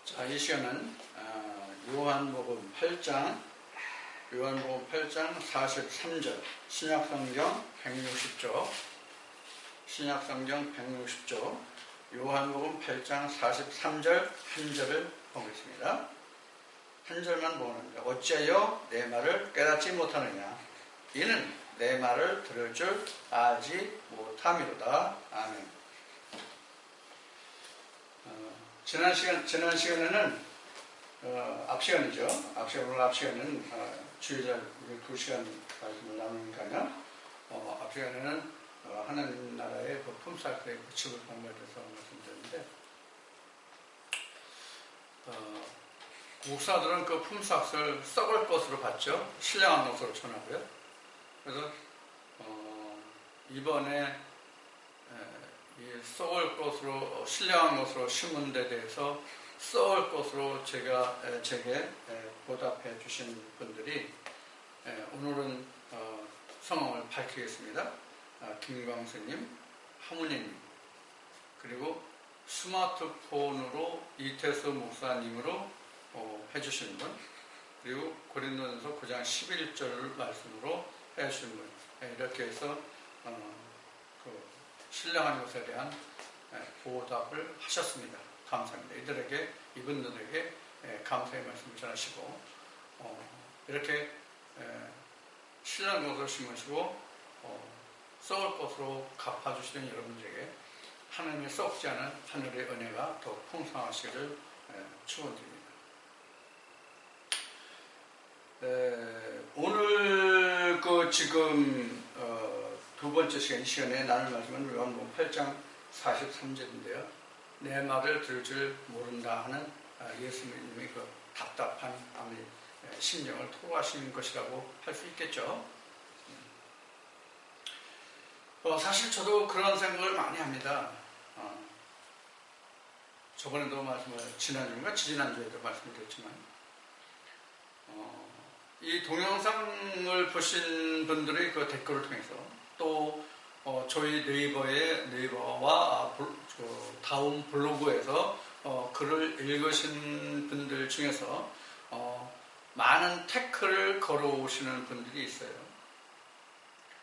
자, 이 시간은 요한복음 8장 43절 신약성경 160조 요한복음 8장 43절 한 절을 보겠습니다. 한 절만 보는데 어찌하여 내 말을 깨닫지 못하느냐 이는 내 말을 들을 줄 알지 못함이로다. 아멘. 지난 시간에는 앞 시간에는 주일날 2시간 말씀을 나누니까요. 앞 시간에는 하나님 나라의 그 품삯의 구축을 방법에 대해서 말씀드렸는데 목사들은 그 품삯을 썩을 것으로 봤죠. 신령한 것으로 전하고요. 그래서 이번에 이 썩을 것으로 신령한 것으로 심은 데 대해서 썩을 것으로 제게 보답해 주신 분들이 오늘은 성함을 밝히겠습니다. 김광수님, 하모니님, 그리고 스마트폰으로 이태수 목사님으로 해주신 분, 그리고 고린도전서 9장 11절 말씀으로 해주신 분, 이렇게 해서 신령한 것에 대한 보답을 하셨습니다. 감사합니다. 이분들에게 감사의 말씀을 전하시고 이렇게 신령한 것으로 심으시고 썩을 것으로 갚아주시는 여러분들에게 하나님의 썩지 않은 하늘의 은혜가 더 풍성하시기를 축원드립니다. 오늘 지금 두 번째 이 시간에 나눌 말씀은 요한복음 8장 43절인데요. 내 말을 들을 줄 모른다 하는 예수님의 그 답답한 심령을 토로하시는 것이라고 할 수 있겠죠. 사실 저도 그런 생각을 많이 합니다. 저번에도 지난주인가 지난주에도 말씀드렸지만 이 동영상을 보신 분들의 그 댓글을 통해서 또 저희 네이버와 다음 블로그에서 글을 읽으신 분들 중에서 많은 태클을 걸어오시는 분들이 있어요.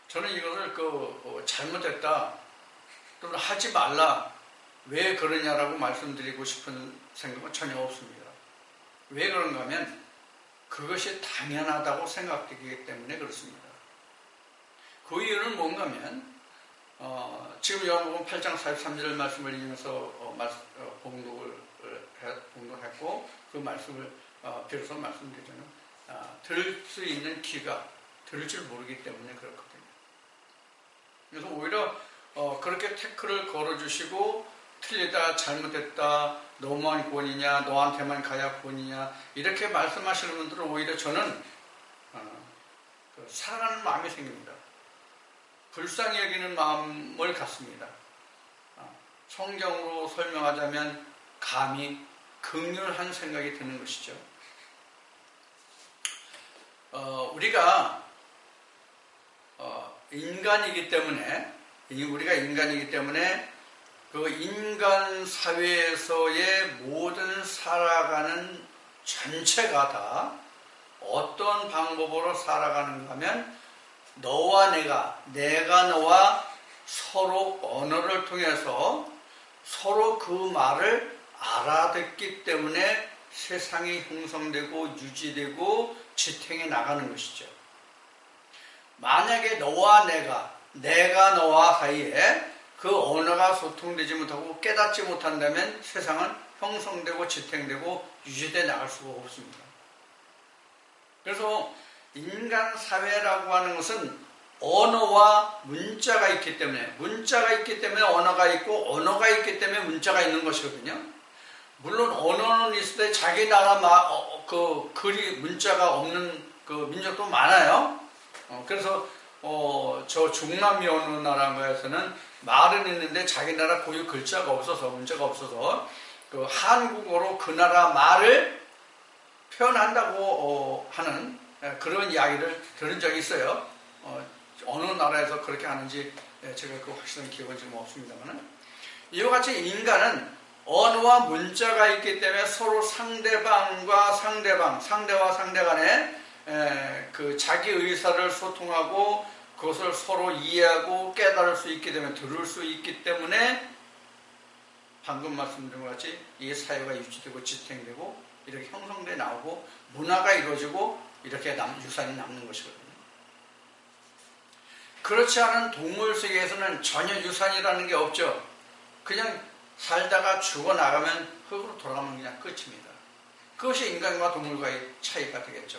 저는 이것을 잘못했다 또는 하지 말라 왜 그러냐라고 말씀드리고 싶은 생각은 전혀 없습니다. 왜 그런가 하면 그것이 당연하다고 생각되기 때문에 그렇습니다. 그 이유는 뭔가 하면 지금 요한복음 8장 43절 말씀을 읽으면서 봉독했고 그 말씀을 비로소 말씀드리자면 들을 수 있는 귀가 들을 줄 모르기 때문에 그렇거든요. 그래서 오히려 그렇게 태클을 걸어주시고 틀리다 잘못했다 너만 권이냐 너한테만 가야 권이냐 이렇게 말씀하시는 분들은 오히려 저는 사랑하는 마음이 생깁니다. 불쌍히 여기는 마음을 갖습니다. 성경으로 설명하자면 감히 긍휼한 생각이 드는 것이죠. 우리가 인간이기 때문에 그 인간 사회에서의 모든 살아가는 전체가 다 어떤 방법으로 살아가는가 하면 너와 내가 너와 서로 언어를 통해서 서로 그 말을 알아듣기 때문에 세상이 형성되고 유지되고 지탱해 나가는 것이죠. 만약에 너와 내가 너와 사이에 그 언어가 소통되지 못하고 깨닫지 못한다면 세상은 형성되고 지탱되고 유지되어 나갈 수가 없습니다. 그래서 인간 사회라고 하는 것은 언어와 문자가 있기 때문에 언어가 있고 언어가 있기 때문에 문자가 있는 것이거든요. 물론 언어는 있을 때 자기 나라 문자가 없는 그 민족도 많아요. 그래서 저 중남미 어느 나라에서는 말은 있는데 자기 나라 고유 글자가 없어서 문자가 없어서 그 한국어로 그 나라 말을 표현한다고 하는 그런 이야기를 들은 적이 있어요. 어느 나라에서 그렇게 하는지 제가 그 확실한 기억은 지금 없습니다만 이와 같이 인간은 언어와 문자가 있기 때문에 서로 상대방과 상대 간에 그 자기 의사를 소통하고 그것을 서로 이해하고 깨달을 수 있게 되면 들을 수 있기 때문에 방금 말씀드린 것 같이 이 사회가 유지되고 지탱되고 이렇게 형성돼 나오고 문화가 이루어지고 이렇게 유산이 남는 것이거든요. 그렇지 않은 동물 세계에서는 전혀 유산이라는 게 없죠. 그냥 살다가 죽어나가면 흙으로 돌아가면 그냥 끝입니다. 그것이 인간과 동물과의 차이가 되겠죠.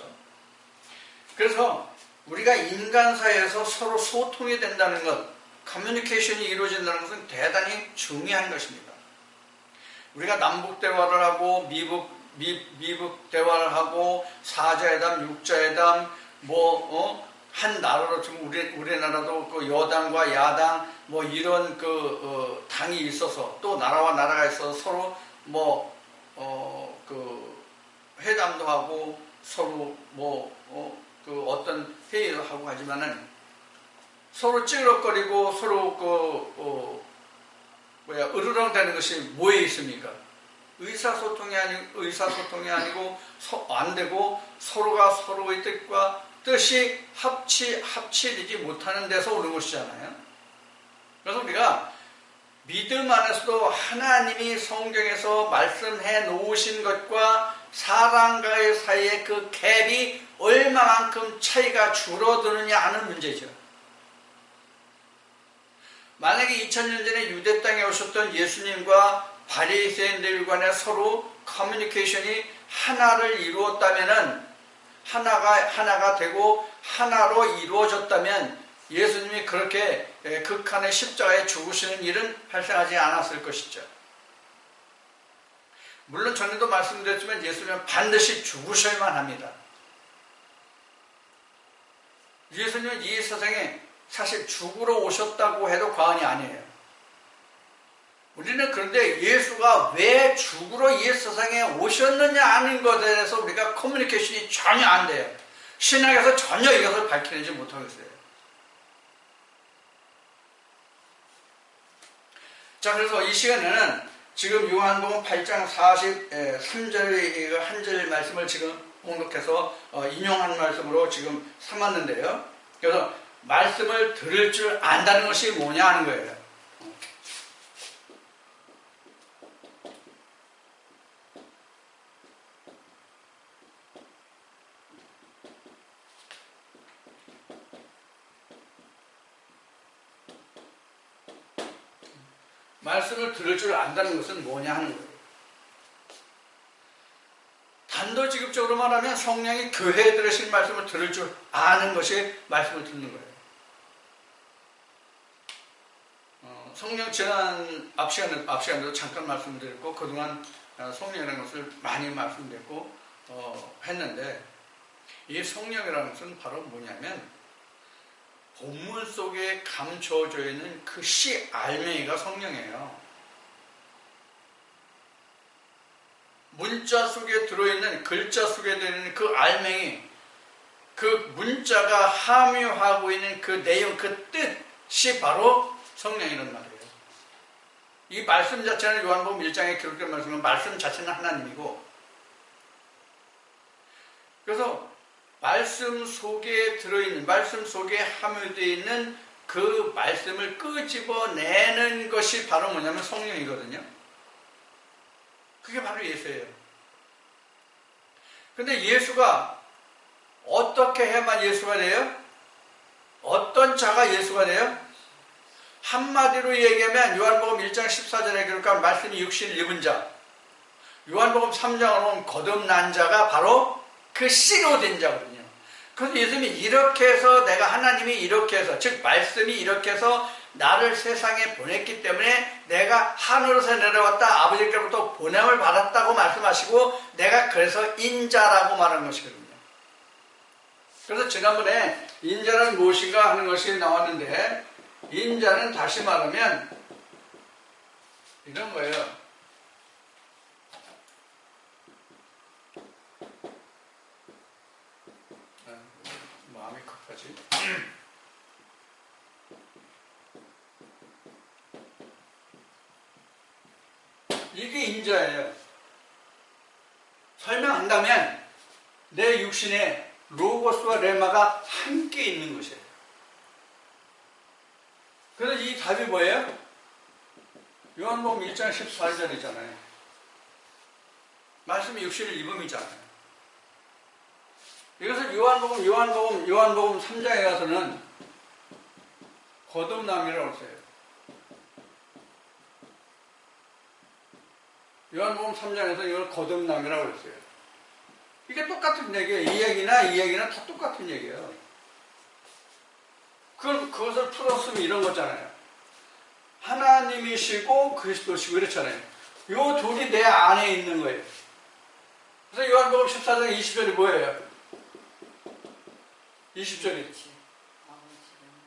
그래서 우리가 인간 사이에서 서로 소통이 된다는 것, 커뮤니케이션이 이루어진다는 것은 대단히 중요한 것입니다. 우리가 남북 대화를 하고 미북 대화를 하고 사자회담, 육자회담, 한 나라로 지금 우리나라도 그 여당과 야당 이런 당이 있어서 또 나라와 나라가 있어서 서로 그 회담도 하고 서로 그 어떤 회의를 하고 하지만은 서로 찌그러거리고 서로 으르렁대는 것이 뭐에 있습니까? 의사소통이 아니고 안 되고 서로가 서로의 뜻이 합치되지 못하는 데서 오는 것이잖아요. 그래서 우리가 믿음 안에서도 하나님이 성경에서 말씀해 놓으신 것과 사람과의 사이의 그 갭이 얼마만큼 차이가 줄어드느냐 하는 문제죠. 만약에 2000년 전에 유대 땅에 오셨던 예수님과 바리새인들 간에 서로 커뮤니케이션이 하나를 이루었다면은 하나가 되고 하나로 이루어졌다면 예수님이 그렇게 극한의 십자가에 죽으시는 일은 발생하지 않았을 것이죠. 물론 전에도 말씀드렸지만 예수님은 반드시 죽으셔야만 합니다. 예수님은 이 세상에 사실 죽으러 오셨다고 해도 과언이 아니에요. 우리는 그런데 예수가 왜 죽으러 이 세상에 오셨느냐 하는 것에 대해서 우리가 커뮤니케이션이 전혀 안 돼요. 신학에서 전혀 이것을 밝혀내지 못하고 있어요. 자, 그래서 이 시간에는 지금 요한복음 8장 43절의 한 절 말씀을 지금 공독해서 인용한 말씀으로 지금 삼았는데요. 그래서 말씀을 들을 줄 안다는 것이 뭐냐 하는 거예요. 말씀을 들을 줄 안다는 것은 뭐냐 하는 거예요. 단도직입적으로 말하면 성령이 교회에 들으신 말씀을 들을 줄 아는 것이 말씀을 듣는 거예요. 성령 앞 시간에도 잠깐 말씀드렸고 그동안 성령이라는 것을 많이 말씀드렸고 했는데 이 성령이라는 것은 바로 뭐냐면 본문 속에 감춰져 있는 그 씨 알맹이가 성령이에요. 문자 속에 들어있는 글자 속에 들어있는 그 알맹이, 그 문자가 함유하고 있는 그 내용, 그 뜻이 바로 성령이란 말이에요. 이 말씀 자체는 요한복음 1장에 기록된 말씀은 말씀 자체는 하나님이고, 그래서 말씀 속에 들어있는, 말씀 속에 함유되어 있는 그 말씀을 끄집어내는 것이 바로 뭐냐면 성령이거든요. 그게 바로 예수예요. 근데 예수가 어떻게 해야만 예수가 돼요? 어떤 자가 예수가 돼요? 한마디로 얘기하면 요한복음 1장 14절에 기록한 말씀이 육신을 입은 자, 요한복음 3장으로 보면 거듭난 자가 바로 그 씨로 된 자거든요. 그래서 예수님이 이렇게 해서 내가 하나님이 이렇게 해서, 즉 말씀이 이렇게 해서 나를 세상에 보냈기 때문에 내가 하늘에서 내려왔다 아버지께로부터 보냄을 받았다고 말씀하시고 내가 그래서 인자라고 말한 것이거든요. 그래서 지난번에 인자는 무엇인가 하는 것이 나왔는데, 인자는 다시 말하면 이런 거예요. 마음이 급하지. 이게 이게 인자예요. 설명한다면 내 육신에 로고스와 레마가 함께 있는 것이에요. 그래서 이 답이 뭐예요? 요한복음 1장 14절이잖아요. 말씀이 육신을 입음이잖아요. 이것을 요한복음 3장에 가서는 거듭남이라고 써요. 요한복음 3장에서 이걸 거듭남이라고 했어요. 이게 똑같은 얘기예요. 이 얘기나 다 똑같은 얘기예요. 그것을 풀었으면 이런 거잖아요. 하나님이시고 그리스도시고 이렇잖아요. 요 둘이 내 안에 있는 거예요. 그래서 요한복음 14장 20절이 뭐예요? 20절이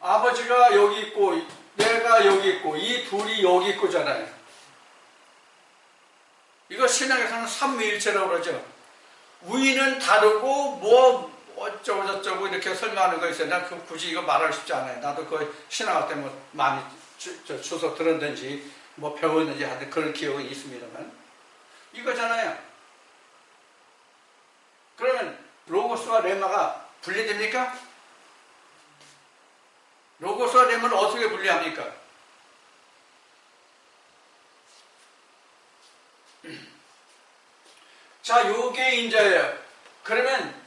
아버지가 여기 있고 내가 여기 있고 이 둘이 여기 있고잖아요. 이거 신약에서는 삼위일체라고 그러죠. 우위는 다르고 뭐 어쩌고 저쩌고 이렇게 설명하는 거 있어요. 난 굳이 이거 말하고 싶지 않아요. 나도 그 신학할 때 뭐 많이 주워 들었든지 뭐 배웠는지 하여튼 그런 기억은 있습니다만 이거잖아요. 그러면 로고스와 레마가 분리됩니까? 로고스와 레마를 어떻게 분리합니까? 자, 요게 인자예요. 그러면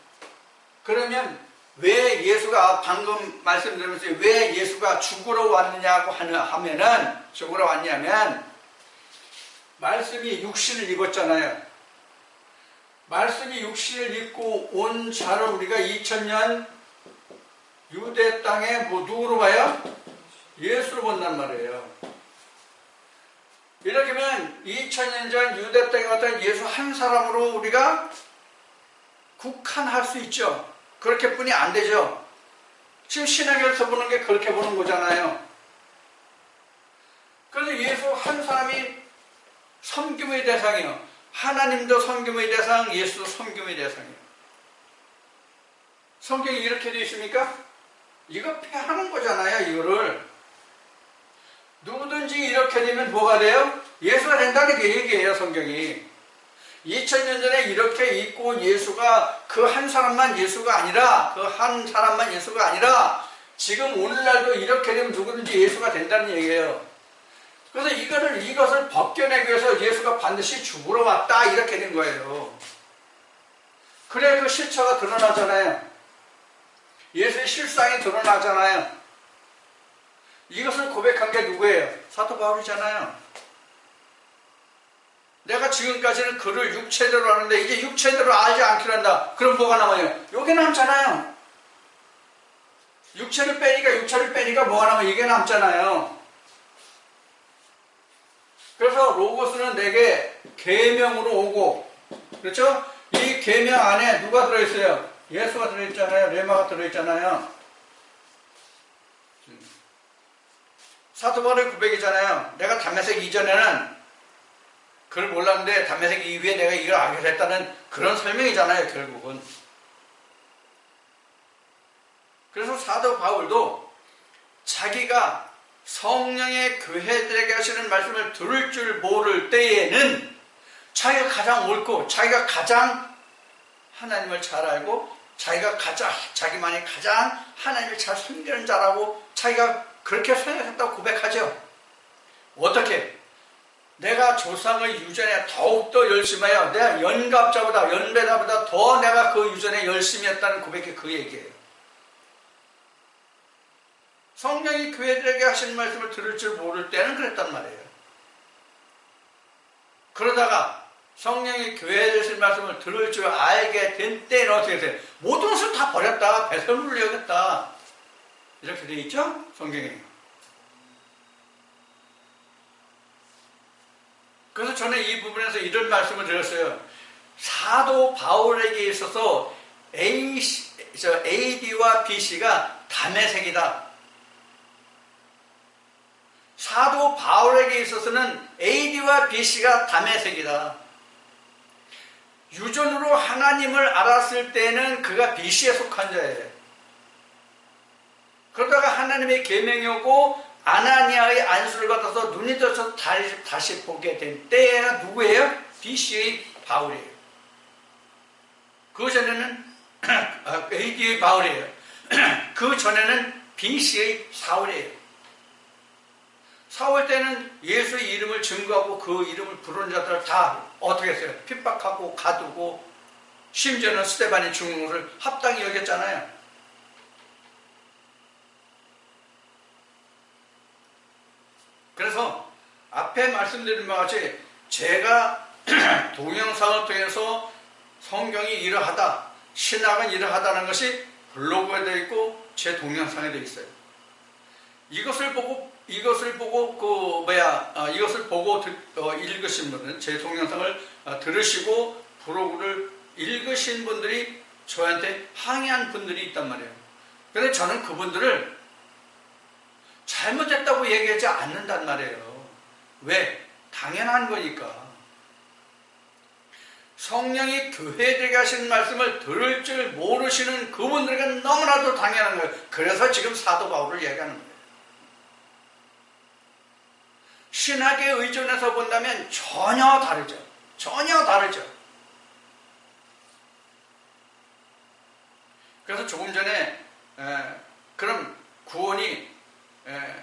왜 예수가 방금 말씀드리면서 왜 예수가 죽으러 왔느냐고 하면은 죽으러 왔냐면 말씀이 육신을 입었잖아요. 말씀이 육신을 입고 온 자를 우리가 2000년 유대 땅에 뭐 누구로 봐요? 예수로 본단 말이에요. 이렇게 하면 2000년 전 유대 땅에 왔던 예수 한 사람으로 우리가 국한할 수 있죠. 그렇게 뿐이 안 되죠. 지금 신학에서 보는 게 그렇게 보는 거잖아요. 그래서 예수 한 사람이 섬김의 대상이에요. 하나님도 섬김의 대상, 예수도 섬김의 대상이에요. 성경이 이렇게 되어 있습니까? 이거 폐하는 거잖아요, 이거를. 누구든지 이렇게 되면 뭐가 돼요? 예수가 된다는 게 얘기예요, 성경이. 2000년 전에 이렇게 있고 예수가 그 한 사람만 예수가 아니라 지금 오늘날도 이렇게 되면 누구든지 예수가 된다는 얘기예요. 그래서 이것을 벗겨내기 위해서 예수가 반드시 죽으러 왔다 이렇게 된 거예요. 그래 그 실체가 드러나잖아요. 예수의 실상이 드러나잖아요. 이것을 고백한 게 누구예요? 사도 바울이잖아요. 내가 지금까지는 그를 육체대로 하는데 이제 육체대로 알지 않기로 한다. 그럼 뭐가 남아요? 요게 남잖아요. 육체를 빼니까 뭐가 남아요? 이게 남잖아요. 그래서 로고스는 내게 계명으로 오고, 그렇죠? 이 계명 안에 누가 들어있어요? 예수가 들어있잖아요. 레마가 들어있잖아요. 사도 바울의 고백이잖아요. 내가 담메색 이전에는 그걸 몰랐는데 담메색 이후에 내가 이걸 알게 됐다는 그런 설명이잖아요, 결국은. 그래서 사도 바울도 자기가 성령의 교회들에게 하시는 말씀을 들을 줄 모를 때에는 자기가 가장 옳고 자기가 가장 하나님을 잘 알고 자기만이 가장 하나님을 잘 섬기는 자라고 자기가 그렇게 생각했다고 고백하죠. 어떻게? 내가 조상의 유전에 더욱더 열심하여 내가 연배자보다 더 내가 그 유전에 열심히 했다는 고백이 그 얘기예요. 성령이 교회들에게 하시는 말씀을 들을 줄 모를 때는 그랬단 말이에요. 그러다가 성령이 교회에 하시는 말씀을 들을 줄 알게 된 때는 어떻게 돼요? 모든 것을 다 버렸다. 배설물을 여겼다. 이렇게 돼 있죠? 성경에. 그래서 저는 이 부분에서 이런 말씀을 드렸어요. 사도 바울에게 있어서 AD와 BC가 담에색이다. 사도 바울에게 있어서는 AD와 BC가 담에색이다. 유전으로 하나님을 알았을 때는 그가 BC에 속한 자예요. 그러다가 하나님의 계명이 오고 아나니아의 안수를 받아서 눈이 떠서 다시 보게 된 때가 누구예요? BC의 바울이에요. 그 전에는 AD의 바울이에요. 그 전에는 BC의 사울이에요. 사울 때는 예수의 이름을 증거하고 그 이름을 부르는 자들을 다 어떻게 했어요? 핍박하고 가두고 심지어는 스데반이 죽는 것을 합당히 여겼잖아요. 그래서 앞에 말씀드린 바와 같이 제가 동영상을 통해서 성경이 이러하다, 신학은 이러하다는 것이 블로그에 되어 있고 제 동영상에 되어 있어요. 이것을 보고 읽으신 분은 제 동영상을 들으시고 블로그를 읽으신 분들이 저한테 항의한 분들이 있단 말이에요. 그런데 저는 그분들을 잘못했다고 얘기하지 않는단 말이에요. 왜? 당연한 거니까. 성령이 교회들에게 하신 말씀을 들을 줄 모르시는 그분들에게 너무나도 당연한 거예요. 그래서 지금 사도 바울을 얘기하는 거예요. 신학에 의존해서 본다면 전혀 다르죠. 전혀 다르죠. 그래서 조금 전에 그럼 구원이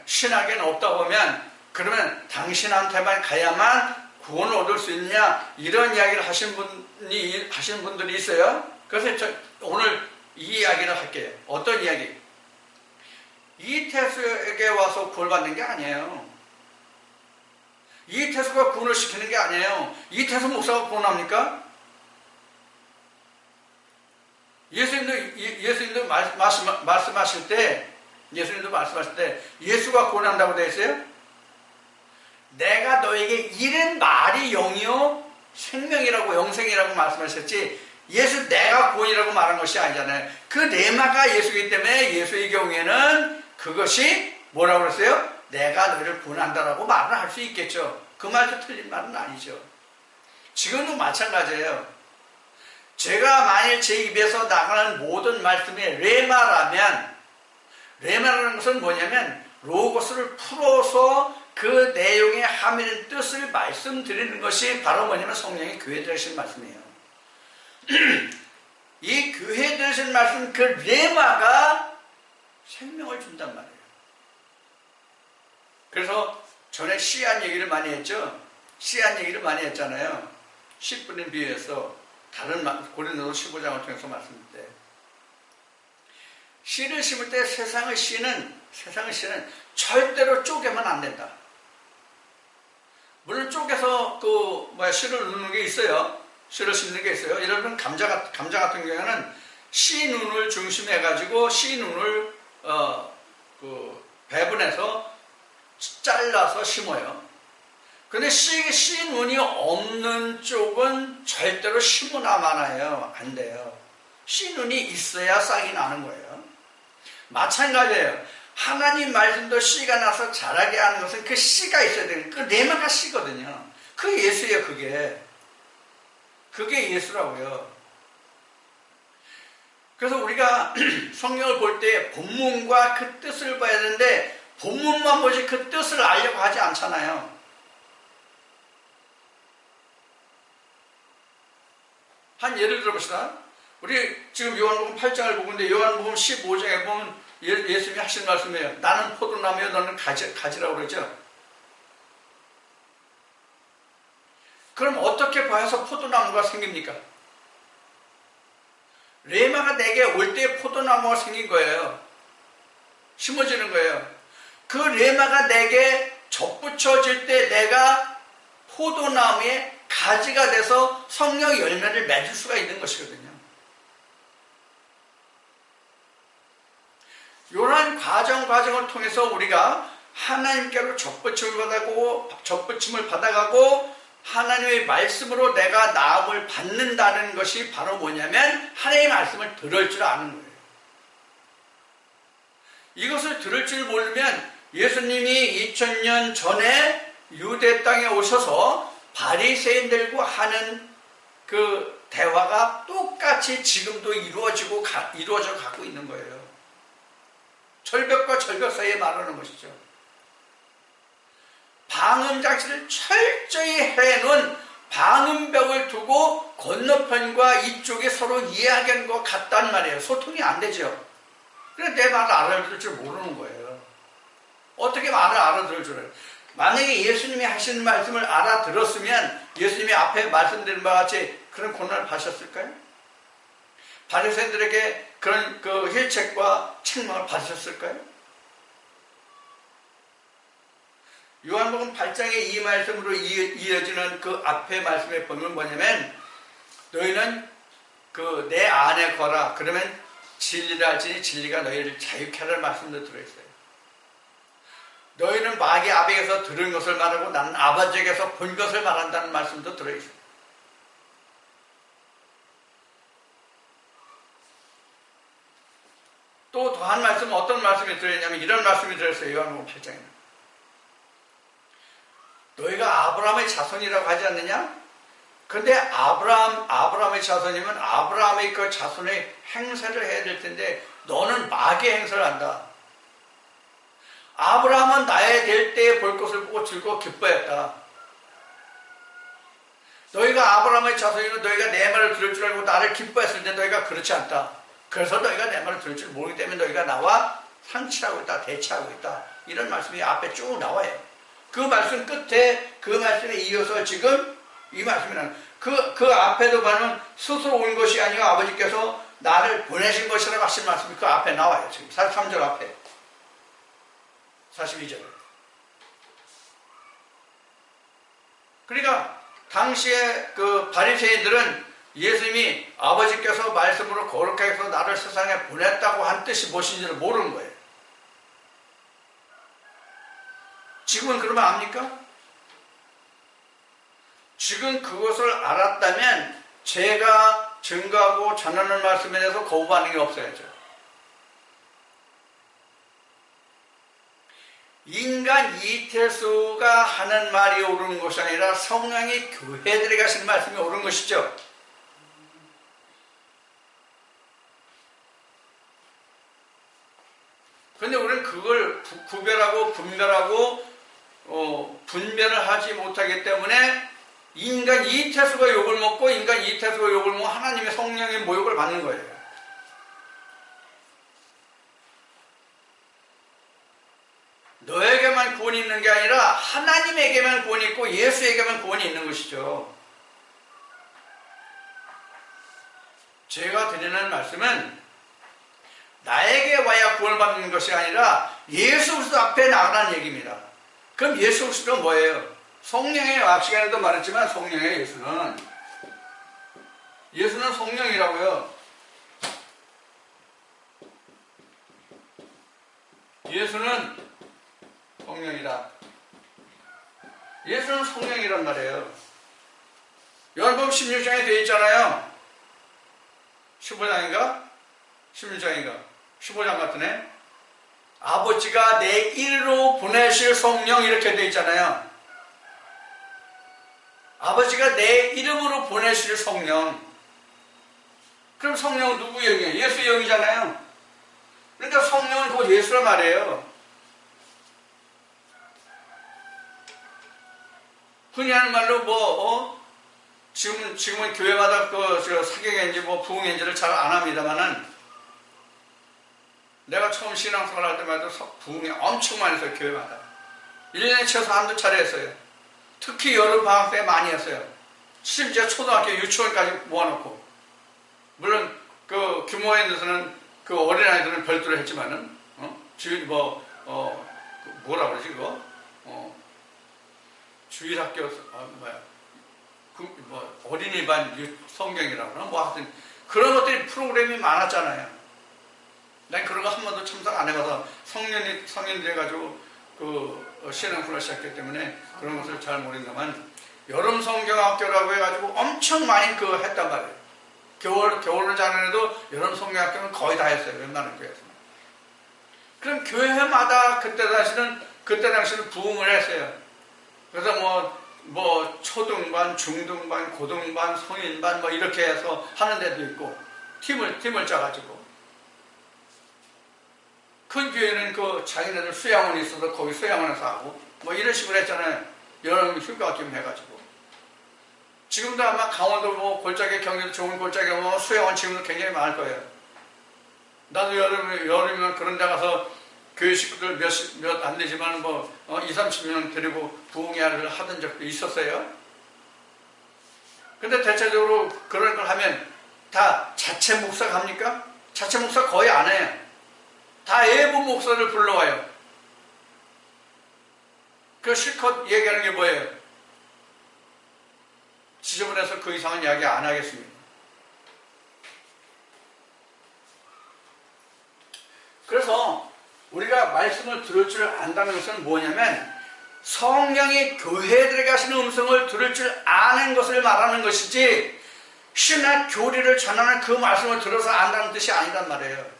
신학에는 없다고 하면 그러면 당신한테만 가야만 구원을 얻을 수 있느냐 이런 이야기를 하신 분들이 있어요. 그래서 오늘 이 이야기를 할게요. 어떤 이야기? 이태수에게 와서 구원받는 게 아니에요. 이태수가 구원을 시키는 게 아니에요. 이태수 목사가 구원합니까? 예수님도 말씀하실 때 예수가 구원한다고 되어 있어요? 내가 너에게 이른 말이 영이요 생명이라고 영생이라고 말씀하셨지 예수 내가 구원이라고 말한 것이 아니잖아요. 그 레마가 예수이기 때문에 예수의 경우에는 그것이 뭐라고 그랬어요? 내가 너희를 구원한다라고 말을 할 수 있겠죠. 그 말도 틀린 말은 아니죠. 지금도 마찬가지예요. 제가 만일 제 입에서 나가는 모든 말씀이 레마라면 레마라는 것은 뭐냐면 로고스를 풀어서 그 내용에 함의는 뜻을 말씀드리는 것이 바로 뭐냐면 성령이 교회에 하신 말씀이에요. 이 교회에 하신 말씀 그 레마가 생명을 준단 말이에요. 그래서 전에 씨앗 얘기를 많이 했죠. 씨앗 얘기를 많이 했잖아요. 10분에 비해서 다른 고린도서 15장을 통해서 말씀드릴 때 씨를 심을 때 세상의 씨는 절대로 쪼개면 안 된다. 물론 쪼개서 씨를 넣는 게 있어요. 씨를 심는 게 있어요. 예를 들면 감자 같은 경우에는 씨 눈을 중심해 가지고 씨 눈을 배분해서 잘라서 심어요. 근데 씨 눈이 없는 쪽은 절대로 심으나 마나요. 안 돼요. 씨 눈이 있어야 싹이 나는 거예요. 마찬가지예요. 하나님 말씀도 씨가 나서 자라게 하는 것은 그 씨가 있어야 돼요. 그 레마가 씨거든요. 그 예수예요. 그게 예수라고요. 그래서 우리가 성경을 볼 때 본문과 그 뜻을 봐야 되는데 본문만 보지 그 뜻을 알려고 하지 않잖아요. 한 예를 들어봅시다. 우리 지금 요한복음 8장을 보고 있는데 요한복음 15장에 보면 예수님이 하신 말씀이에요. 나는 포도나무요 너는 가지라고 그러죠. 그럼 어떻게 봐서 포도나무가 생깁니까? 레마가 내게 올 때 포도나무가 생긴 거예요. 심어지는 거예요. 그 레마가 내게 접붙여질 때 내가 포도나무에 가지가 돼서 성령의 열매를 맺을 수가 있는 것이거든요. 이러한 과정을 통해서 우리가 하나님께로 접붙임을 받아가고 하나님의 말씀으로 내가 나음을 받는다는 것이 바로 뭐냐면 하나님의 말씀을 들을 줄 아는 거예요. 이것을 들을 줄 모르면 예수님이 2000년 전에 유대 땅에 오셔서 바리새인들과 하는 그 대화가 똑같이 지금도 이루어져 가고 있는 거예요. 절벽과 절벽 사이에 말하는 것이죠. 방음 장치를 철저히 해놓은 방음벽을 두고 건너편과 이쪽이 서로 이해하는 것 같단 말이에요. 소통이 안 되죠. 그래서 내 말을 알아들을 줄 모르는 거예요. 어떻게 말을 알아들을 줄 알아요. 만약에 예수님이 하시는 말씀을 알아들었으면 예수님이 앞에 말씀드린 바와 같이 그런 고난을 받으셨을까요? 바리새인들에게 그런 그 힐책과 책망을 받으셨을까요? 요한복음 8장의 이 말씀으로 이어지는 그 앞에 말씀에 보면 뭐냐면 너희는 그 내 안에 거라 그러면 진리를 알지니 진리가 너희를 자유케 하라는 말씀도 들어있어요. 너희는 마귀 아베에서 들은 것을 말하고 나는 아버지에게서 본 것을 말한다는 말씀도 들어있어요. 또 더한 말씀은 어떤 말씀이 들어있냐면 이런 말씀이 들어있어요. 요한복음 8장에는 너희가 아브라함의 자손이라고 하지 않느냐? 근데 아브라함의 자손이면 아브라함의 그 자손의 행세를 해야 될 텐데 너는 마귀의 행세를 한다. 아브라함은 나의 될 때에 볼 것을 보고 즐거워 기뻐했다. 너희가 아브라함의 자손이면 너희가 내 말을 들을 줄 알고 나를 기뻐했을 때 너희가 그렇지 않다. 그래서 너희가 내 말을 들을 줄 모르기 때문에 너희가 나와 상치하고 있다. 대치하고 있다. 이런 말씀이 앞에 쭉 나와요. 그 말씀 끝에 그 말씀에 이어서 지금 이 말씀이 나와요. 그 앞에도 보면 스스로 온 것이 아니라 아버지께서 나를 보내신 것이라고 하신 말씀이 그 앞에 나와요. 지금 43절 앞에 42절. 그러니까 당시에 그 바리새인들은 예수님이 아버지께서 말씀으로 거룩하게 해서 나를 세상에 보냈다고 한 뜻이 무엇인지를 모르는 거예요. 지금은 그러면 압니까? 지금 그것을 알았다면 제가 증거하고 전하는 말씀에 대해서 거부 반응이 없어야죠. 인간 이태수가 하는 말이 옳은 것이 아니라 성령이 교회들에게 하시는 말씀이 옳은 것이죠. 그런데 우리는 그걸 구별하고 분별하고 분별을 하지 못하기 때문에 인간 이태수가 욕을 먹고 인간 이태수가 욕을 먹고 하나님의 성령의 모욕을 받는 거예요. 너에게만 구원이 있는 게 아니라 하나님에게만 구원이 있고 예수에게만 구원이 있는 것이죠. 제가 드리는 말씀은 나에게 와야 구원을 받는 것이 아니라 예수 그리스도 앞에 나가라는 얘기입니다. 그럼 예수 그리스도가 뭐예요? 성령의 앞 시간에도 말했지만 성령의 예수는 성령이라고요. 예수는 성령이다. 예수는 성령이란 말이에요. 요한복음 16장에 되어 있잖아요. 15장인가? 16장인가? 15장 같으네. 아버지가 내 이름으로 보내실 성령 이렇게 되어 있잖아요. 아버지가 내 이름으로 보내실 성령. 그럼 성령은 누구 영이에요? 예수 영이잖아요. 그러니까 성령은 곧 예수란 말이에요. 흔히 하는 말로 지금은 교회마다 사경인지 부흥인지를 잘 안 합니다만은 내가 처음 신앙생활 할 때마다 부흥이 엄청 많이 했어요. 교회마다 1년에 최소 한두 차례 했어요. 특히 여름 방학 때 많이 했어요. 심지어 초등학교 유치원까지 모아놓고, 물론 그 규모에 대해서는 그 어린아이들은 별도로 했지만은 뭐라 그러지 그거 주일학교 어린이반 성경이라고 그러나 하여튼 그런 것들이 프로그램이 많았잖아요. 난 그런 거 한 번도 참석 안 해봐서 성인 돼가지고 신앙생활을 시작했기 때문에 그런 것을 잘 모른다만 여름 성경학교라고 해가지고 엄청 많이 했단 말이에요. 겨울을 잘 안 해도 여름 성경학교는 거의 다 했어요. 웬만한 교회에서. 그럼 교회마다 그때 당시는 부흥을 했어요. 그래서 초등반, 중등반, 고등반, 성인반 이렇게 해서 하는 데도 있고 팀을 짜가지고 큰 교회는 자기네들 수양원이 있어서 거기 수양원에서 하고 뭐 이런 식으로 했잖아요. 여름 휴가 좀 해가지고. 지금도 아마 강원도 뭐 골짜기 경기도 좋은 골짜기 뭐 수영원 지금도 굉장히 많을 거예요. 나도 여름이면 그런 데 가서 교회 식구들 몇 안 되지만 뭐 20, 30명 데리고 부흥회를 하던 적도 있었어요. 근데 대체적으로 그런 걸 하면 다 자체 목사 갑니까? 자체 목사 거의 안 해요. 다 외부 목사를 불러와요. 그 실컷 얘기하는 게 뭐예요? 지저분해서 그 이상은 이야기 안 하겠습니다. 그래서 우리가 말씀을 들을 줄 안다는 것은 뭐냐면 성령이 교회에 들어가시는 음성을 들을 줄 아는 것을 말하는 것이지 신학 교리를 전하는 그 말씀을 들어서 안다는 뜻이 아니란 말이에요.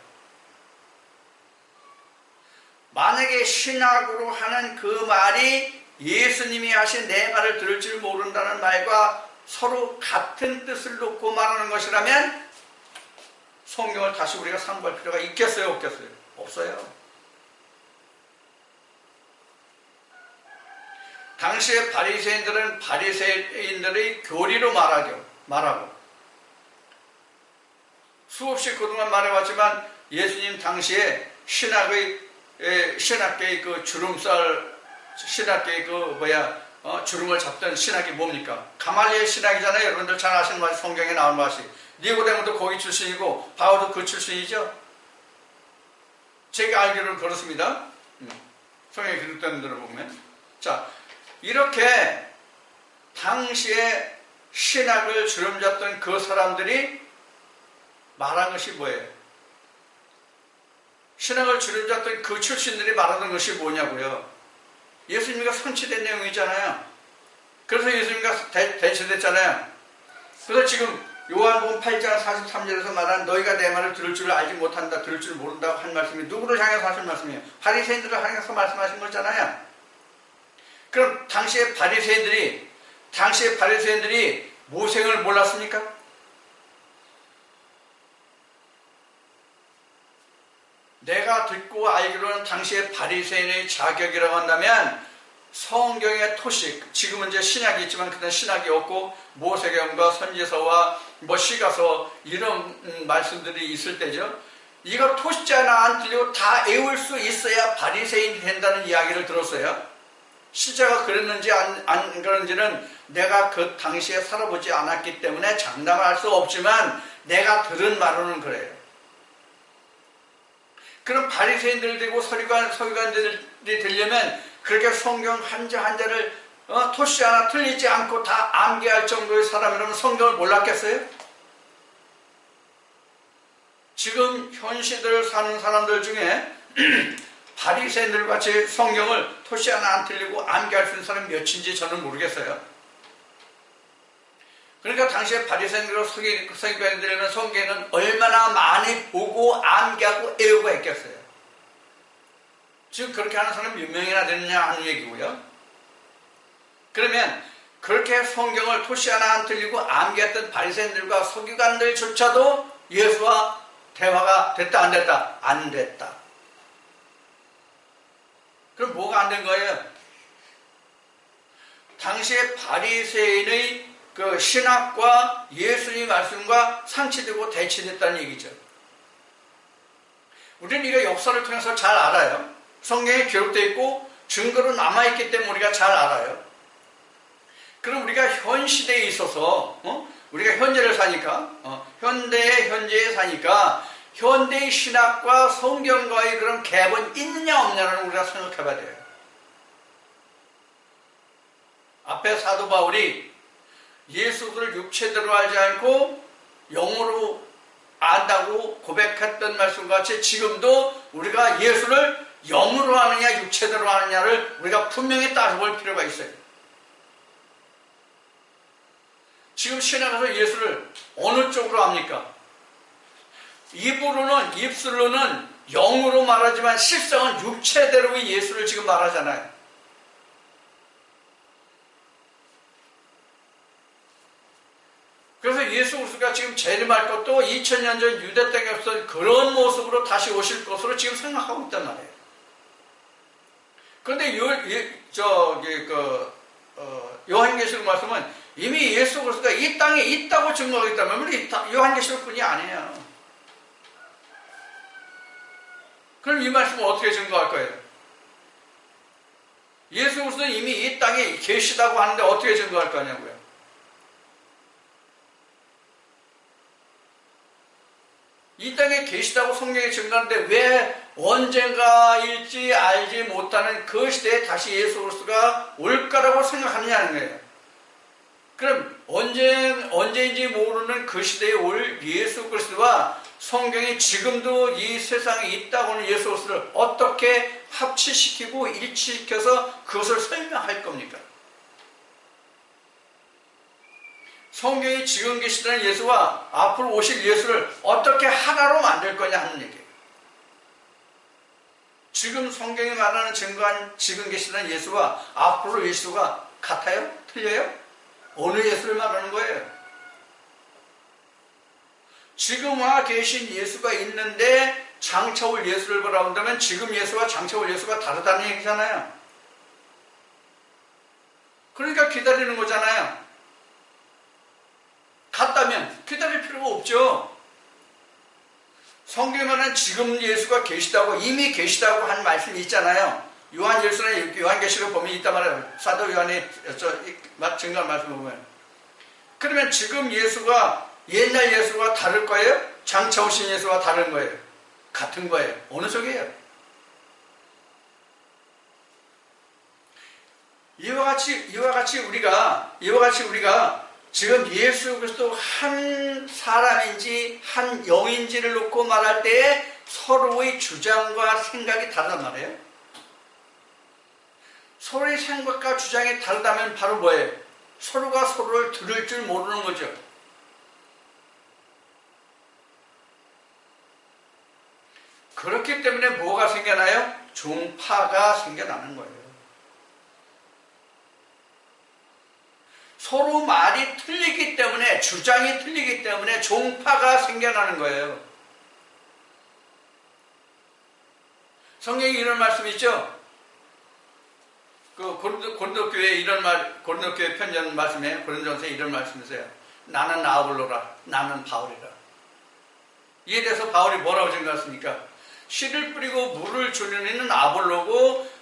만약에 신학으로 하는 그 말이 예수님이 하신 내 말을 들을 줄 모른다는 말과 서로 같은 뜻을 놓고 말하는 것이라면 성경을 다시 우리가 상고할 필요가 있겠어요? 없겠어요? 없어요. 당시에 바리새인들은 바리새인들의 교리로 말하고 수없이 그동안 말해왔지만 예수님 당시에 신학계의 그 주름살 신학계의 주름을 잡던 신학이 뭡니까? 가말리엘 신학이잖아요. 여러분들 잘 아시는 맛이 성경에 나온 맛이. 니고데모도 거기 출신이고 바울도 그 출신이죠. 제가 알기로는 그렇습니다. 성경에 기록된 대로 보면. 자, 이렇게 당시에 신학을 주름잡던 그 사람들이 말한 것이 뭐예요? 신학을 주름잡던 그 출신들이 말하던 것이 뭐냐고요? 예수님과 성취된 내용이잖아요. 그래서 예수님과 대체됐잖아요. 그래서 지금 요한복음 8장 43절에서 말한 너희가 내 말을 들을 줄 알지 못한다, 들을 줄 모른다고 한 말씀이 누구를 향해서 하신 말씀이에요? 바리새인들을 향해서 말씀하신 거잖아요. 그럼 당시에 바리새인들이 모생을 몰랐습니까? 내가 듣고 알기로는 당시에 바리새인의 자격이라고 한다면 성경의 토식, 지금은 이제 신약이 있지만 그때 신약이 없고 모세경과 선지서와 시가서 이런 말씀들이 있을 때죠. 이거 토식자 하나 안 틀리고 다 외울 수 있어야 바리새인이 된다는 이야기를 들었어요. 실제가 그랬는지 안 그런지는 내가 그 당시에 살아보지 않았기 때문에 장담할 수 없지만 내가 들은 말로는 그래요. 그럼 바리새인들 되고 서기관들이 되려면 그렇게 성경 한자 한자를 토시 하나 틀리지 않고 다 암기할 정도의 사람이라면 성경을 몰랐겠어요? 지금 현 시대를 사는 사람들 중에 바리새인들 같이 성경을 토시 하나 안 틀리고 암기할 수 있는 사람이 몇인지 저는 모르겠어요. 그러니까 당시에 바리새인들과 서기관들은 성경에는 얼마나 많이 보고 암기하고 외우고 했겠어요. 지금 그렇게 하는 사람이 몇 명이나 되느냐 하는 얘기고요. 그러면 그렇게 성경을 토시 하나 안 틀리고 암기했던 바리새인들과 서기관들조차도 예수와 대화가 됐다 안 됐다? 안 됐다. 그럼 뭐가 안 된 거예요? 당시에 바리새인의 그 신학과 예수님의 말씀과 상치되고 대치됐다는 얘기죠. 우리는 이거 역사를 통해서 잘 알아요. 성경에 기록되어 있고 증거로 남아있기 때문에 우리가 잘 알아요. 그럼 우리가 현 시대에 있어서 우리가 현재를 사니까 현재에 사니까 현대의 신학과 성경과의 그런 갭은 있느냐 없느냐를 우리가 생각해 봐야 돼요. 앞에 사도 바울이 예수를 육체대로 알지 않고 영으로 안다고 고백했던 말씀과 같이 지금도 우리가 예수를 영으로 아느냐 육체대로 아느냐를 우리가 분명히 따져볼 필요가 있어요. 지금 신학에서 예수를 어느 쪽으로 압니까? 입술로는 영으로 말하지만 실상은 육체대로의 예수를 지금 말하잖아요. 그래서 예수 그리스도가 지금 재림할 것도 2000년 전 유대 땅에 없었던 그런 모습으로 다시 오실 것으로 지금 생각하고 있단 말이에요. 근데 요한계시록 말씀은 이미 예수 그리스도가 이 땅에 있다고 증거하기 때문에 요한계시록뿐이 아니에요. 그럼 이 말씀을 어떻게 증거할 거예요? 예수 그리스도는 이미 이 땅에 계시다고 하는데 어떻게 증거할 거냐고요? 이 땅에 계시다고 성경에 증거하는데 왜 언젠가일지 알지 못하는 그 시대에 다시 예수 그리스도가 올까라고 생각하느냐는 거예요. 그럼 언제인지 모르는 그 시대에 올 예수 그리스도와 성경이 지금도 이 세상에 있다고 하는 예수 그리스도를 어떻게 합치시키고 일치시켜서 그것을 설명할 겁니까? 성경이 지금 계시다는 예수와 앞으로 오실 예수를 어떻게 하나로 만들 거냐 하는 얘기예요. 지금 성경이 말하는 증거한 지금 계시다는 예수와 앞으로 예수가 같아요? 틀려요? 어느 예수를 말하는 거예요? 지금 와 계신 예수가 있는데 장차 올 예수를 바라본다면 지금 예수와 장차 올 예수가 다르다는 얘기잖아요. 그러니까 기다리는 거잖아요. 같다면 기다릴 필요가 없죠. 성경에 말하는 지금 예수가 계시다고 이미 계시다고 한 말씀이 있잖아요. 요한계시록 보면 있단 말이에요. 사도 요한이 증거한 말씀을 보면. 그러면 지금 예수가 옛날 예수가 다를 거예요? 장차 오신 예수가 다른 거예요? 같은 거예요? 어느 쪽이에요? 이와 같이 우리가 지금 예수 그리스도 한 사람인지 한 영인지를 놓고 말할 때에 서로의 주장과 생각이 다르단 말이에요. 서로의 생각과 주장이 다르다면 바로 뭐예요? 서로가 서로를 들을 줄 모르는 거죠. 그렇기 때문에 뭐가 생겨나요? 종파가 생겨나는 거예요. 서로 말이 틀리기 때문에, 주장이 틀리기 때문에 종파가 생겨나는 거예요. 성경에 이런 말씀이 있죠? 고린도교회 고린도교회 편지하는 말씀에, 고린도전서에 이런 말씀이 있어요. 나는 아볼로라, 나는 바울이라. 이에 대해서 바울이 뭐라고 증거했습니까? 씨를 뿌리고 물을 주는 이는 아볼로고,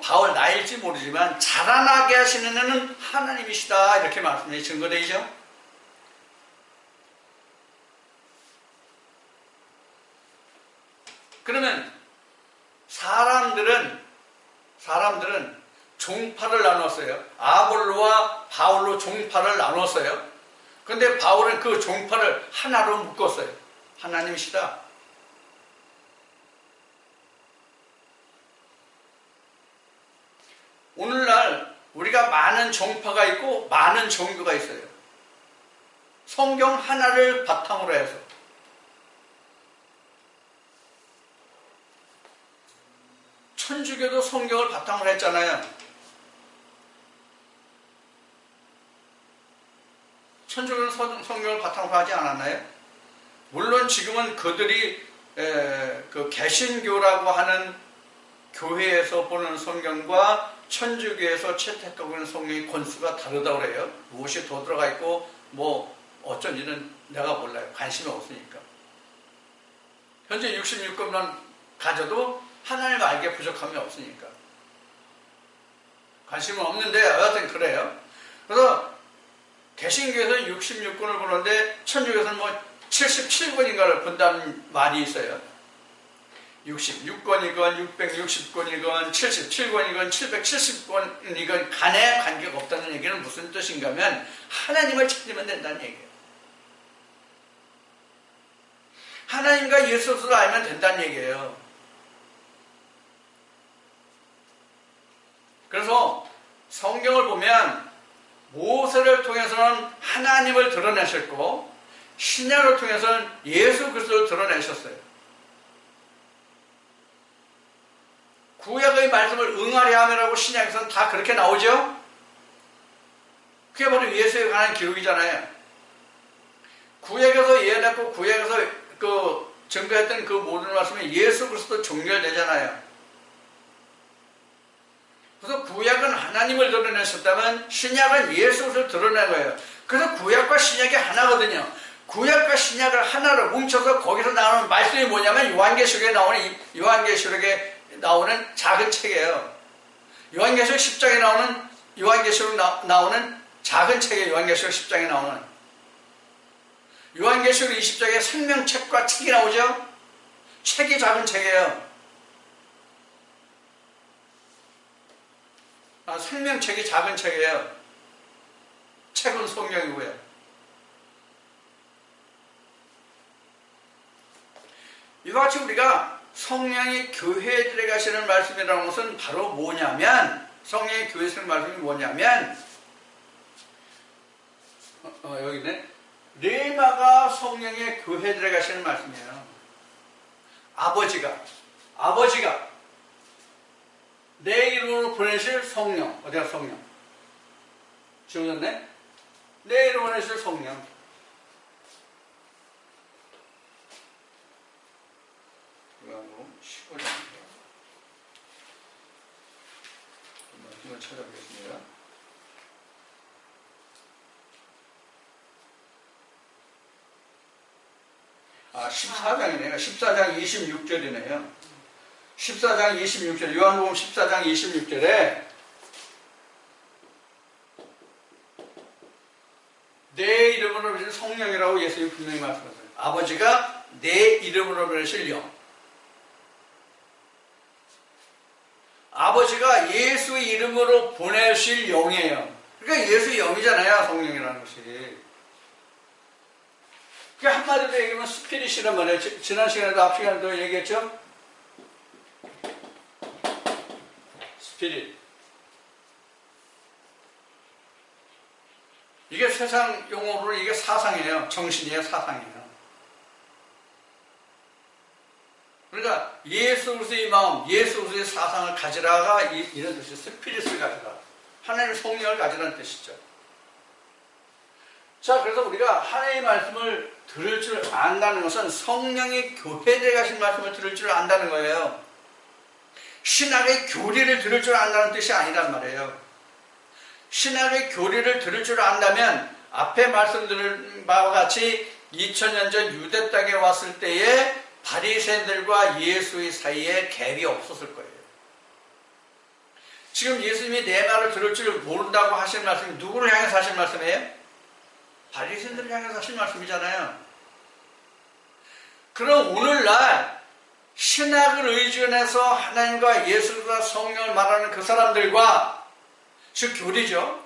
바울 나일지 모르지만 자라나게 하시는 이는 하나님이시다. 이렇게 말씀이 증거되죠. 그러면 사람들은 종파를 나눴어요. 아볼로와 바울로 종파를 나눴어요. 그런데 바울은 그 종파를 하나로 묶었어요. 하나님이시다. 오늘날 우리가 많은 종파가 있고 많은 종교가 있어요. 성경 하나를 바탕으로 해서. 천주교도 성경을 바탕으로 했잖아요. 천주교는 성경을 바탕으로 하지 않았나요? 물론 지금은 그들이 그 개신교라고 하는 교회에서 보는 성경과 천주교에서 채택하고 있는 성경의 권수가 다르다고 그래요. 무엇이 더 들어가 있고 뭐 어쩐지는 내가 몰라요. 관심이 없으니까. 현재 66권만 가져도 하나님 알기에 부족함이 없으니까. 관심은 없는데 여하튼 그래요. 그래서 개신교에서는 66권을 보는데 천주교에서는 뭐 77권인가를 본다는 말이 있어요. 66권이건 660권이건 77권이건 770권이건 간에 관계가 없다는 얘기는 무슨 뜻인가 하면 하나님을 찾으면 된다는 얘기예요. 하나님과 예수를 알면 된다는 얘기예요. 그래서 성경을 보면 모세를 통해서는 하나님을 드러내셨고 신약을 통해서는 예수 그리스도를 드러내셨어요. 구약의 말씀을 응하려 함이라고 신약에서는 다 그렇게 나오죠? 그게 바로 예수에 관한 기록이잖아요. 구약에서 예언했고 구약에서 증거했던 그 모든 말씀이 예수 그리스도 종결되잖아요. 그래서 구약은 하나님을 드러내셨다면 신약은 예수를 드러낸 거예요. 그래서 구약과 신약이 하나거든요. 구약과 신약을 하나로 뭉쳐서 거기서 나오는 말씀이 뭐냐면 요한계시록에 나오는 작은 책이에요. 요한계시록 10장에 나오는 요한계시록 나오는 작은 책이에요. 요한계시록 10장에 나오는 요한계시록 20장에 생명책과 책이 나오죠. 책이 작은 책이에요. 생명책이 작은 책이에요. 책은 성령이고요. 이와 같이 우리가 성령이 교회에 들어가시는 말씀이라는 것은 바로 뭐냐면, 성령이 교회에 쓰는 말씀이 뭐냐면, 여기 있네. 레마가 성령의 교회에 들어가시는 말씀이에요. 아버지가 내 이름으로 보내실 성령. 어디가 성령? 지워졌네? 내 이름으로 보내실 성령. 요한복음 15장입니다. 말씀을 찾아보겠습니다. 14장이네요. 14장 26절이네요. 14장 26절, 요한복음 14장 26절에 내 이름으로 부르신 성령이라고 예수님이 분명히 말씀하셨어요. 아버지가 내 이름으로 부르실 영. 아버지가 예수의 이름으로 보내실 영이에요. 그러니까 예수의 영이잖아요, 성령이라는 것이. 그러니까 한마디로 얘기하면 스피릿이란 말이에요. 지난 시간에도 앞 시간에도 얘기했죠? 스피릿. 이게 세상 용어로 이게 사상이에요. 정신이에요, 사상이에요. 그러니까 예수 그리스도의 마음, 예수 그리스도의 사상을 가지라가 이런 뜻이에요. 스피릿을 가지라. 하나님의 성령을 가지라는 뜻이죠. 자, 그래서 우리가 하나님의 말씀을 들을 줄 안다는 것은 성령이 교회에 가신 말씀을 들을 줄 안다는 거예요. 신학의 교리를 들을 줄 안다는 뜻이 아니란 말이에요. 신학의 교리를 들을 줄 안다면 앞에 말씀드린 바와 같이 2000년 전 유대 땅에 왔을 때에 바리새인들과 예수의 사이에 갭이 없었을 거예요. 지금 예수님이 내 말을 들을 줄 모른다고 하신 말씀이 누구를 향해서 하신 말씀이에요? 바리새인들을 향해서 하신 말씀이잖아요. 그럼 오늘날 신학을 의존해서 하나님과 예수와 성령을 말하는 그 사람들과, 즉 교리죠.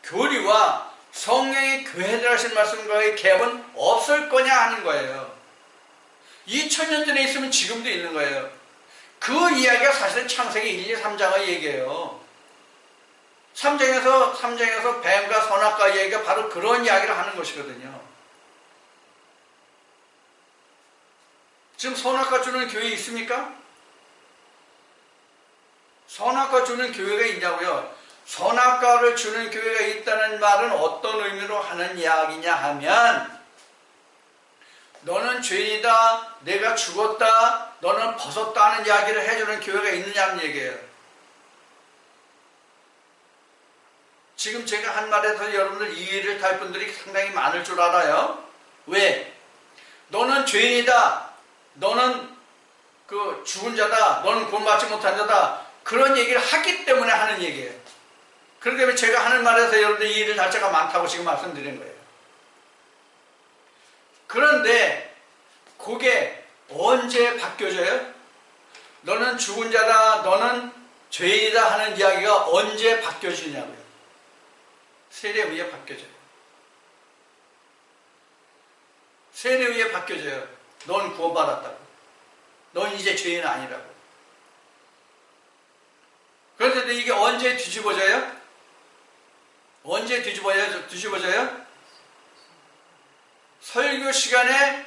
교리와 성령이 교회에 들어가신 말씀과의 갭은 없을 거냐 하는 거예요. 2000년 전에 있으면 지금도 있는 거예요. 그 이야기가 사실은 창세기 1, 2, 3장의 얘기예요. 3장에서 뱀과 선악과 이야기가 바로 그런 이야기를 하는 것이거든요. 지금 선악과 주는 교회 있습니까? 선악과 주는 교회가 있냐고요? 선악과를 주는 교회가 있다는 말은 어떤 의미로 하는 이야기냐 하면, 너는 죄인이다, 내가 죽었다, 너는 벗었다 하는 이야기를 해주는 교회가 있느냐는 얘기예요. 지금 제가 한 말에서 여러분들 이해를 할 분들이 상당히 많을 줄 알아요. 왜? 너는 죄인이다, 너는 그 죽은 자다, 너는 구원받지 못한 자다, 그런 얘기를 하기 때문에 하는 얘기예요. 그렇기 때문에 제가 하는 말에서 여러분들 이해를 할 자가 많다고 지금 말씀드린 거예요. 그런데 그게 언제 바뀌어져요? 너는 죽은 자다, 너는 죄인이다 하는 이야기가 언제 바뀌어지냐고요? 세례 후에 바뀌어져요. 세례 후에 바뀌어져요. 넌 구원받았다고. 넌 이제 죄인 아니라고. 그런데 이게 언제 뒤집어져요? 언제 뒤집어져요? 설교 시간에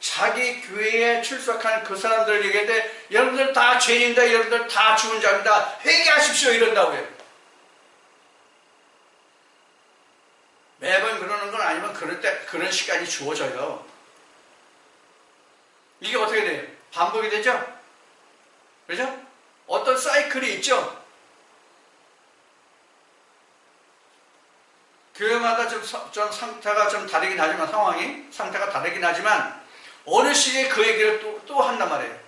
자기 교회에 출석하는 그 사람들 얘기할 여러분들 다 죄인이다, 여러분들 다 죽은 자입니다, 회개하십시오 이런다고요. 매번 그러는 건 아니면 그럴 때 그런 시간이 주어져요. 이게 어떻게 돼요? 반복이 되죠? 그죠? 어떤 사이클이 있죠. 교회마다 좀 상태가 좀 다르긴 하지만, 상태가 다르긴 하지만, 어느 시기에 그 얘기를 또 한단 말이에요.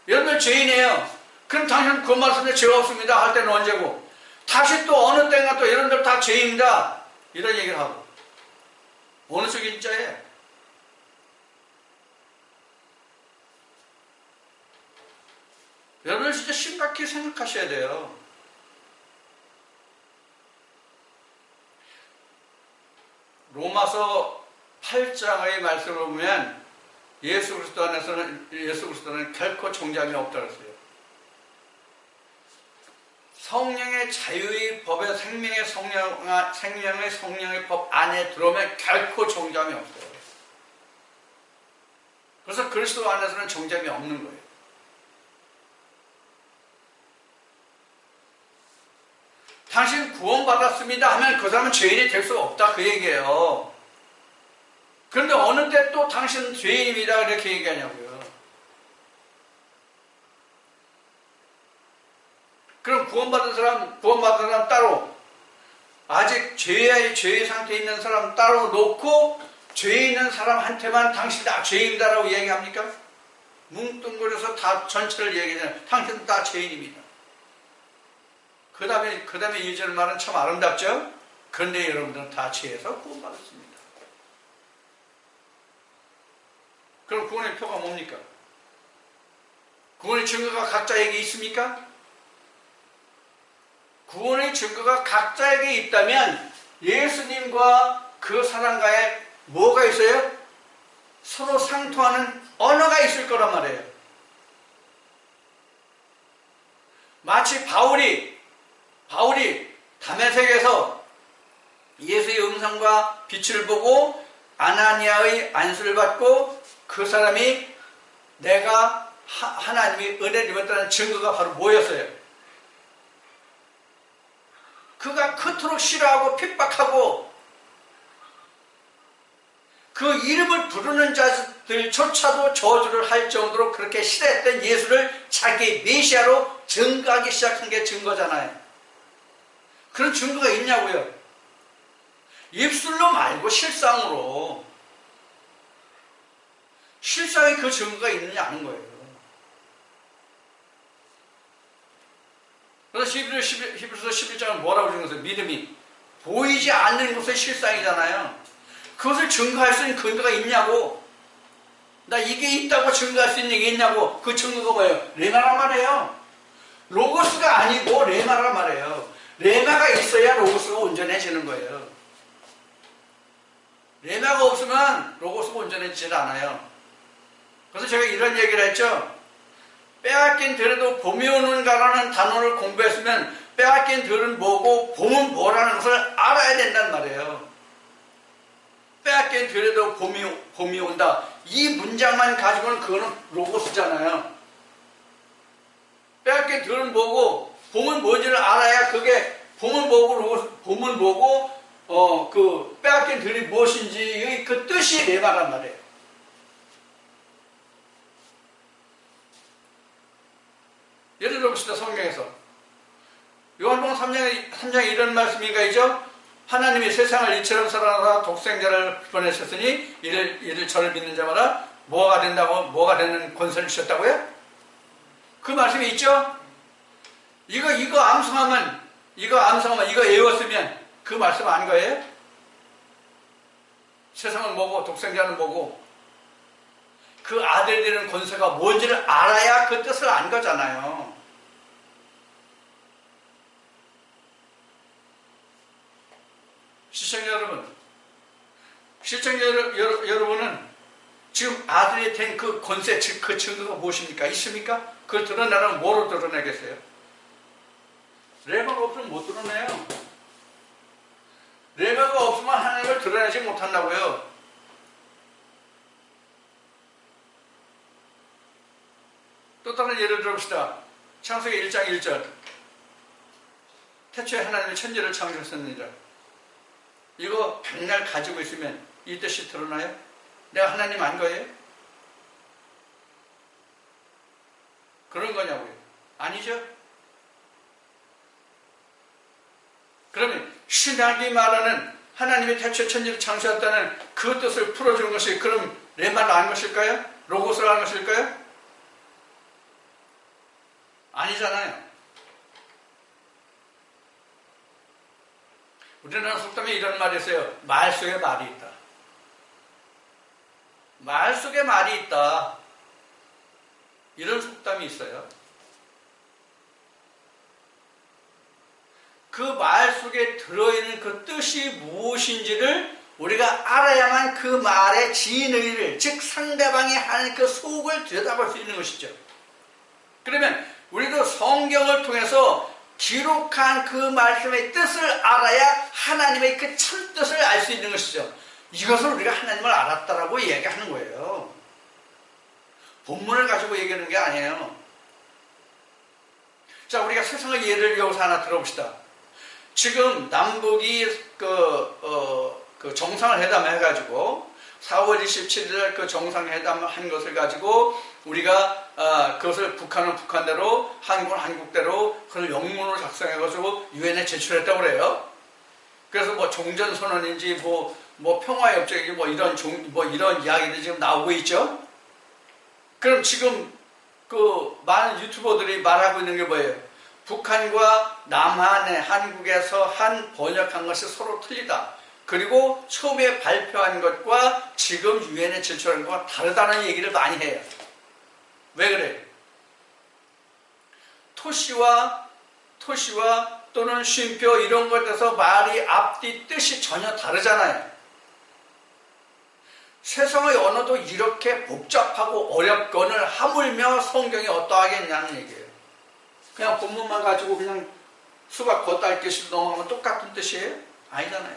여러분들 죄인이에요. 그럼 당신 그 말씀에 죄 없습니다 할 때는 언제고, 다시 또 어느 때가 또 여러분들 다 죄인이다 이런 얘기를 하고, 어느 쪽이 진짜예요? 여러분들 진짜 심각히 생각하셔야 돼요. 로마서 8장의 말씀을 보면 예수 그리스도는 결코 정죄함이 없다고 했어요. 성령의 자유의 법에 생명의 성령의 법 안에 들어오면 결코 정죄함이 없어요. 그래서 그리스도 안에서는 정죄함이 없는 거예요. 당신 구원받았습니다 하면 그 사람은 죄인이 될 수가 없다 그 얘기예요. 그런데 어느 때 또 당신은 죄인입니다 이렇게 얘기하냐고요. 그럼 구원받은 사람 따로, 아직 죄의 상태에 있는 사람 따로 놓고 죄에 있는 사람한테만 당신 다 죄인이다라고 얘기합니까? 뭉뚱그려서 다 전체를 얘기하잖아요. 당신은 다 죄인입니다. 그 다음에 2절 말은 참 아름답죠? 그런데 여러분들은 다 죄에서 구원받았습니다. 그럼 구원의 표가 뭡니까? 구원의 증거가 각자에게 있습니까? 구원의 증거가 각자에게 있다면 예수님과 그 사람과의 뭐가 있어요? 서로 상통하는 언어가 있을 거란 말이에요. 마치 바울이 다메섹에서 예수의 음성과 빛을 보고 아나니아의 안수를 받고 그 사람이 내가 하나님이 은혜를 입었다는 증거가 바로 뭐였어요? 그가 그토록 싫어하고 핍박하고 그 이름을 부르는 자들조차도 저주를 할 정도로 그렇게 싫어했던 예수를 자기 메시아로 증거하기 시작한 게 증거잖아요. 그런 증거가 있냐고요? 입술로 말고 실상으로. 실상에 그 증거가 있느냐 하는 거예요. 그래서 히브리서 11장은 뭐라고 적었어요? 믿음이 보이지 않는 것의 실상이잖아요. 그것을 증거할 수 있는 근거가 있냐고. 나 이게 있다고 증거할 수 있는 게 있냐고. 그 증거가 뭐예요? 레마란 말이에요. 로고스가 아니고 레마란 말이에요. 레마가 있어야 로고스가 온전해지는 거예요. 레마가 없으면 로고스가 온전해지질 않아요. 그래서 제가 이런 얘기를 했죠. 빼앗긴 들에도 봄이 오는가라는 단어를 공부했으면 빼앗긴 들은 뭐고 봄은 뭐라는 것을 알아야 된단 말이에요. 빼앗긴 들에도 봄이 온다. 이 문장만 가지고는 그거는 로고스잖아요. 빼앗긴 들은 뭐고 봄은 뭔지를 알아야 그게 봄은 뭐고 그 빼앗긴 들이 무엇인지의 그 뜻이 레마란 말이에요. 예를 들어봅시다. 성경에서 요한복음 3장에 이런 말씀이 있죠. 하나님이 세상을 이처럼 사랑하사 독생자를 보내셨으니 이를 저를 믿는 자마다 뭐가 되는 권세를 주셨다고요? 그 말씀이 있죠. 이거 암송하면 이거 외웠으면 그 말씀 아닌 거예요? 세상은 뭐고 독생자는 뭐고 그 아들이 되는 권세가 뭔지를 알아야 그 뜻을 안 거잖아요. 시청자 여러분은 지금 아들이 된 그 권세, 즉 그 증거가 무엇입니까? 있습니까? 그걸 드러내려면 뭐로 드러내겠어요? 레마가 없으면 못 드러내요. 레마가 없으면 하나님을 드러내지 못한다고요. 또 다른 예를 들어봅시다. 창세기 1장 1절. 태초에 하나님이 천지를 창조하셨느니라. 이거 백날 가지고 있으면 이 뜻이 드러나요? 내가 하나님 안 거예요? 그런 거냐고요? 아니죠? 그러면 신학이 말하는 하나님의 태초에 천지를 창조했다는 그 뜻을 풀어주는 것이 그럼 레마를 아는 것일까요? 로고스를 아는 것일까요? 아니잖아요. 우리나라 속담에 이런 말이 있어요. 말 속에 말이 있다. 말 속에 말이 있다. 이런 속담이 있어요. 그 말 속에 들어있는 그 뜻이 무엇인지를 우리가 알아야만 그 말의 진의를, 즉 상대방이 하는 그 속을 들여다볼 수 있는 것이죠. 그러면 우리도 성경을 통해서 기록한 그 말씀의 뜻을 알아야 하나님의 그 참뜻을 알 수 있는 것이죠. 이것을 우리가 하나님을 알았다라고 얘기하는 거예요. 본문을 가지고 얘기하는 게 아니에요. 자, 우리가 세상의 예를 여기서 하나 들어봅시다. 지금 남북이 그 정상회담 해가지고 4월 27일 그 정상회담 한 것을 가지고 우리가 그것을 북한은 북한대로 한국은 한국대로 그걸 영문으로 작성해가지고 유엔에 제출했다고 그래요. 그래서 뭐 종전선언인지 뭐 평화협정인지 뭐 이런 이야기들이 지금 나오고 있죠. 그럼 지금 그 많은 유튜버들이 말하고 있는 게 뭐예요? 북한과 남한의 한국에서 한 번역한 것이 서로 틀리다. 그리고 처음에 발표한 것과 지금 유엔에 제출한 것과 다르다는 얘기를 많이 해요. 왜 그래요? 토시와 또는 쉼표 이런 것에서 말이 앞뒤 뜻이 전혀 다르잖아요. 세상의 언어도 이렇게 복잡하고 어렵거늘 하물며 성경이 어떠하겠냐는 얘기예요. 그냥 본문만 가지고 그냥 수박 겉핥기식으로 넘어가면 똑같은 뜻이에요? 아니잖아요.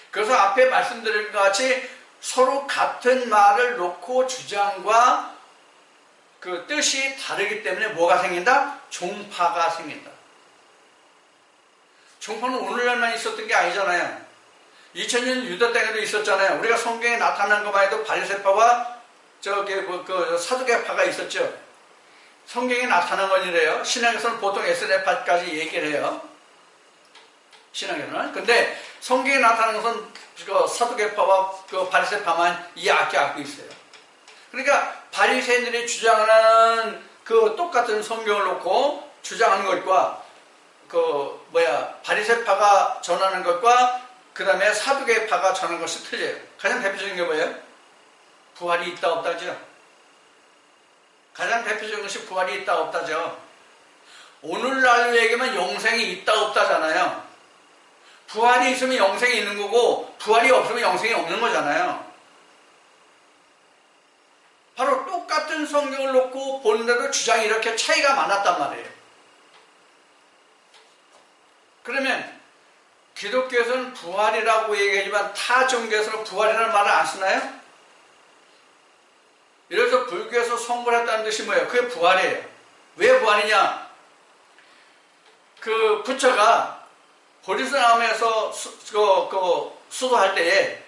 그래서 앞에 말씀드린 것 같이 서로 같은 말을 놓고 주장과 그 뜻이 다르기 때문에 뭐가 생긴다? 종파가 생긴다. 종파는 오늘날만 있었던 게 아니잖아요. 2000년 유다 땅에도 있었잖아요. 우리가 성경에 나타난 것만 해도 바리새파와 그 사두개파가 있었죠. 성경에 나타난 건 이래요. 신학에서는 보통 에스네파까지 얘기를 해요. 신학에서는. 근데 성경에 나타난 것은 그 사두개파와 그 바리새파만 이해하게 갖고 있어요. 그러니까 바리새인들이 주장하는 그 똑같은 성경을 놓고 주장하는 것과 바리새파가 전하는 것과 그 다음에 사두개파가 전하는 것이 틀려요. 가장 대표적인 게 뭐예요? 부활이 있다 없다죠. 가장 대표적인 것이 부활이 있다 없다죠. 오늘날로 얘기하면 영생이 있다 없다잖아요. 부활이 있으면 영생이 있는 거고 부활이 없으면 영생이 없는 거잖아요. 바로 똑같은 성경을 놓고 보는데도 주장이 이렇게 차이가 많았단 말이에요. 그러면 기독교에서는 부활이라고 얘기하지만 타 종교에서는 부활이라는 말을 안 쓰나요? 예를 들어서 불교에서 성불했다는 뜻이 뭐예요? 그게 부활이에요. 왜 부활이냐? 그 부처가 보리스나무에서 수도할 때에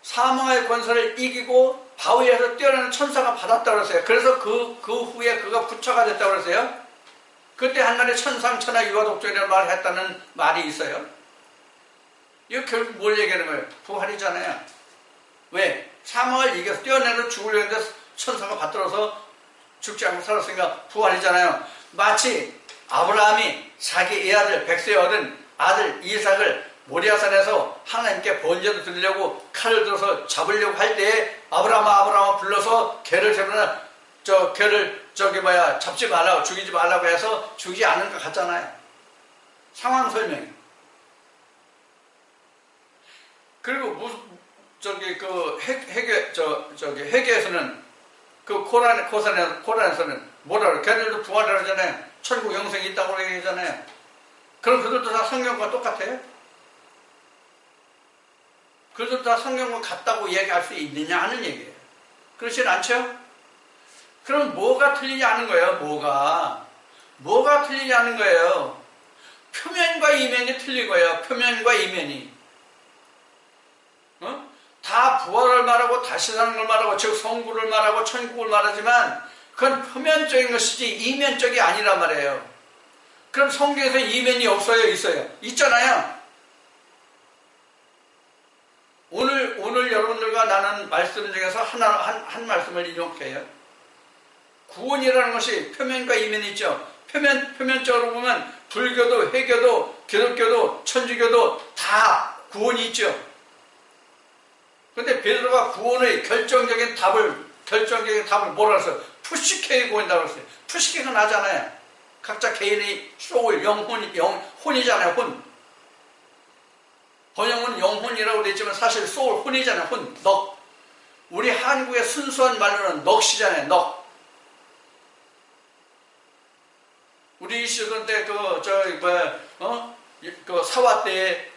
사망의 권세를 이기고 바위에서 뛰어나는 천사가 받았다고 그랬어요. 그래서 그 후에 그가 부처가 됐다고 그랬어요. 그때 한날에 천상천하 유아독존이라는 말을 했다는 말이 있어요. 이거 결국 뭘 얘기하는 거예요? 부활이잖아요. 왜? 사망을 이겨서 뛰어내려 죽으려는데 천사가 받들어서 죽지 않고 살았으니까 부활이잖아요. 마치 아브라함이 자기 애아들 백세에 얻은 아들 이삭을 모리아산에서 하나님께 번제를 드리려고 칼을 들어서 잡으려고 할 때에 아브라함아 불러서 개를 잡으나 개를 잡지 말라고 죽이지 말라고 해서 죽이지 않은 것 같잖아요. 상황 설명이. 그리고 회계에서는 그 코란에서는 뭐라 그래? 걔들도 부활을 하잖아요. 천국 영생이 있다고 얘기하잖아요. 그럼 그들도 다 성경과 똑같아요? 그들도 다 성경과 같다고 얘기할 수 있느냐 하는 얘기예요. 그렇진 않죠? 그럼 뭐가 틀리냐는 거예요. 뭐가 틀리냐는 거예요. 표면과 이면이 틀린 거예요. 표면과 이면이. 다 부활을 말하고 다시 사는 걸 말하고 즉 성부를 말하고 천국을 말하지만 그건 표면적인 것이지 이면적이 아니란 말이에요. 그럼 성경에서 이면이 없어요? 있어요? 있잖아요. 오늘 여러분들과 나눈 말씀 중에서 한 말씀을 인용해요. 구원이라는 것이 표면과 이면이 있죠. 표면적으로 보면 불교도, 회교도, 기독교도, 천주교도 다 구원이 있죠. 근데 베드로가 구원의 결정적인 답을 뭐라 했어요? 푸시케의 구원이라고 했어요. 푸시케가 나잖아요. 각자 개인의 소울, 혼이잖아요, 혼. 번역은 영혼이라고 되어 있지만 사실 소울, 혼이잖아요, 혼, 넋. 우리 한국의 순수한 말로는 넋이잖아요, 넋. 우리 시대 때 그 사화 때에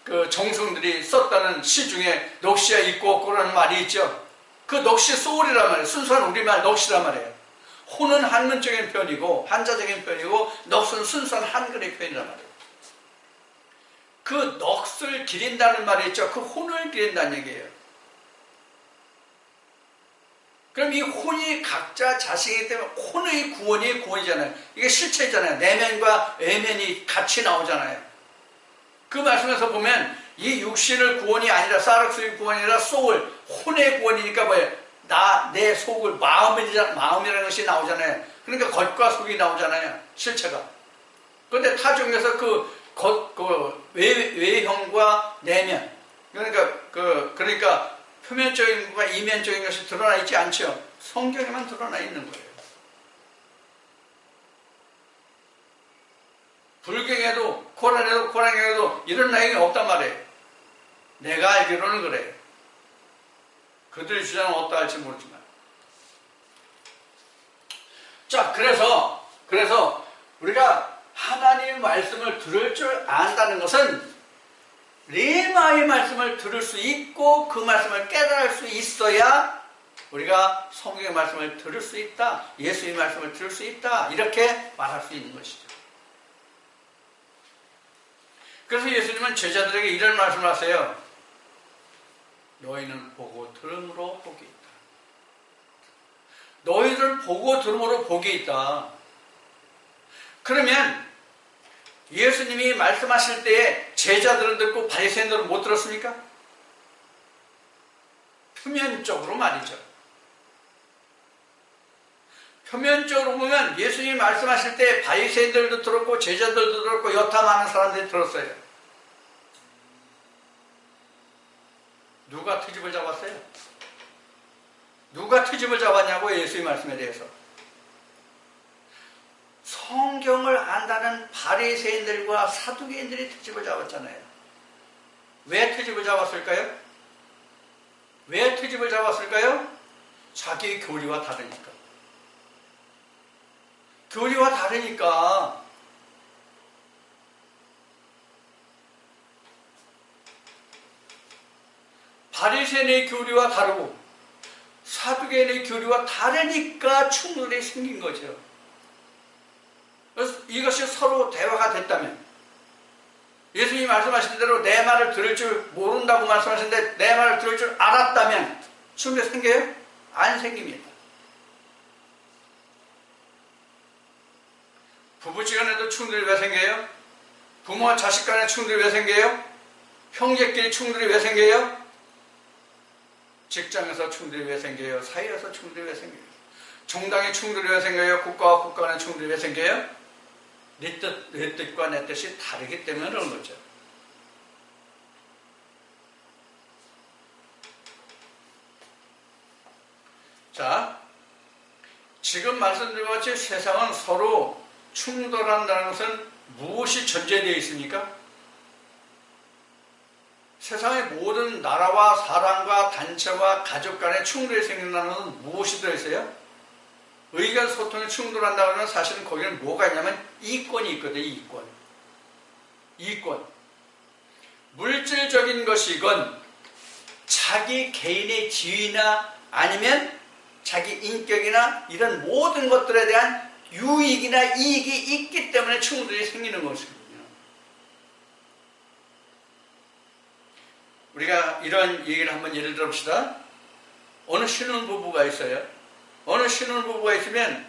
그 정성들이 썼다는 시 중에 넋이야 있고 없고라는 말이 있죠. 그 넋이 소울이란 말이에요. 순수한 우리말 넋이란 말이에요. 혼은 한문적인 표현이고 한자적인 표현이고 넋은 순수한 한글의 표현이란 말이에요. 그 넋을 기린다는 말이 있죠. 그 혼을 기린다는 얘기예요. 그럼 이 혼이 각자 자식이기 때문에 혼의 구원이 구원이잖아요. 이게 실체잖아요. 내면과 외면이 같이 나오잖아요. 그 말씀에서 보면 이 육신을 구원이 아니라 사르스의 구원이 아니라 소울, 혼의 구원이니까 뭐예요? 내 속을 마음이라는 것이 나오잖아요. 그러니까 겉과 속이 나오잖아요. 실체가. 그런데 타종에서 외형과 내면, 그러니까 표면적인 것과 이면적인 것이 드러나 있지 않죠. 성경에만 드러나 있는 거예요. 불경에도 코란에도 이런 내용이 없단 말이에요. 내가 알기로는 그래요. 그들의 주장은 어떠할지 모르지만. 자, 그래서 우리가 하나님의 말씀을 들을 줄 안다는 것은 레마의 말씀을 들을 수 있고 그 말씀을 깨달을 수 있어야 우리가 성경의 말씀을 들을 수 있다, 예수의 말씀을 들을 수 있다, 이렇게 말할 수 있는 것이죠. 그래서 예수님은 제자들에게 이런 말씀을 하세요. 너희는 보고 들음으로 복이 있다. 너희들 보고 들음으로 복이 있다. 그러면 예수님이 말씀하실 때에 제자들은 듣고 바리새인들은 못 들었습니까? 표면적으로 말이죠. 표면적으로 보면 예수님이 말씀하실 때 바리새인들도 들었고 제자들도 들었고 여타 많은 사람들이 들었어요. 누가 트집을 잡았어요? 누가 트집을 잡았냐고 예수의 말씀에 대해서. 성경을 안다는 바리새인들과 사두개인들이 트집을 잡았잖아요. 왜 트집을 잡았을까요? 왜 트집을 잡았을까요? 자기의 교리와 다르니까. 교리와 다르니까. 바리새인의 교리와 다르고 사두개인의 교리와 다르니까 충돌이 생긴 거죠. 그래서 이것이 서로 대화가 됐다면, 예수님이 말씀하신 대로 내 말을 들을 줄 모른다고 말씀하시는데 내 말을 들을 줄 알았다면 충돌이 생겨요? 안 생깁니다. 부부지간에도 충돌이 왜 생겨요? 부모와 자식 간에 충돌이 왜 생겨요? 형제끼리 충돌이 왜 생겨요? 직장에서 충돌이 왜 생겨요? 사회에서 충돌이 왜 생겨요? 정당의 충돌이 왜 생겨요? 국가와 국가 간의 충돌이 왜 생겨요? 내 뜻과 내 뜻이 다르기 때문에 그런 거죠. 자, 지금 말씀드린 것 같이 세상은 서로 충돌한다는 것은 무엇이 전제되어 있습니까? 세상의 모든 나라와 사람과 단체와 가족 간의 충돌이 생긴다는 것은 무엇이 들어있어요? 의견 소통이 충돌한다고 하면 사실은 거기는 뭐가 있냐면 이권이 있거든요. 이권. 물질적인 것이건 자기 개인의 지위나 아니면 자기 인격이나 이런 모든 것들에 대한 유익이나 이익이 있기 때문에 충돌이 생기는 것이거든요. 우리가 이런 얘기를 한번 예를 들어봅시다. 어느 신혼부부가 있어요. 어느 신혼부부가 있으면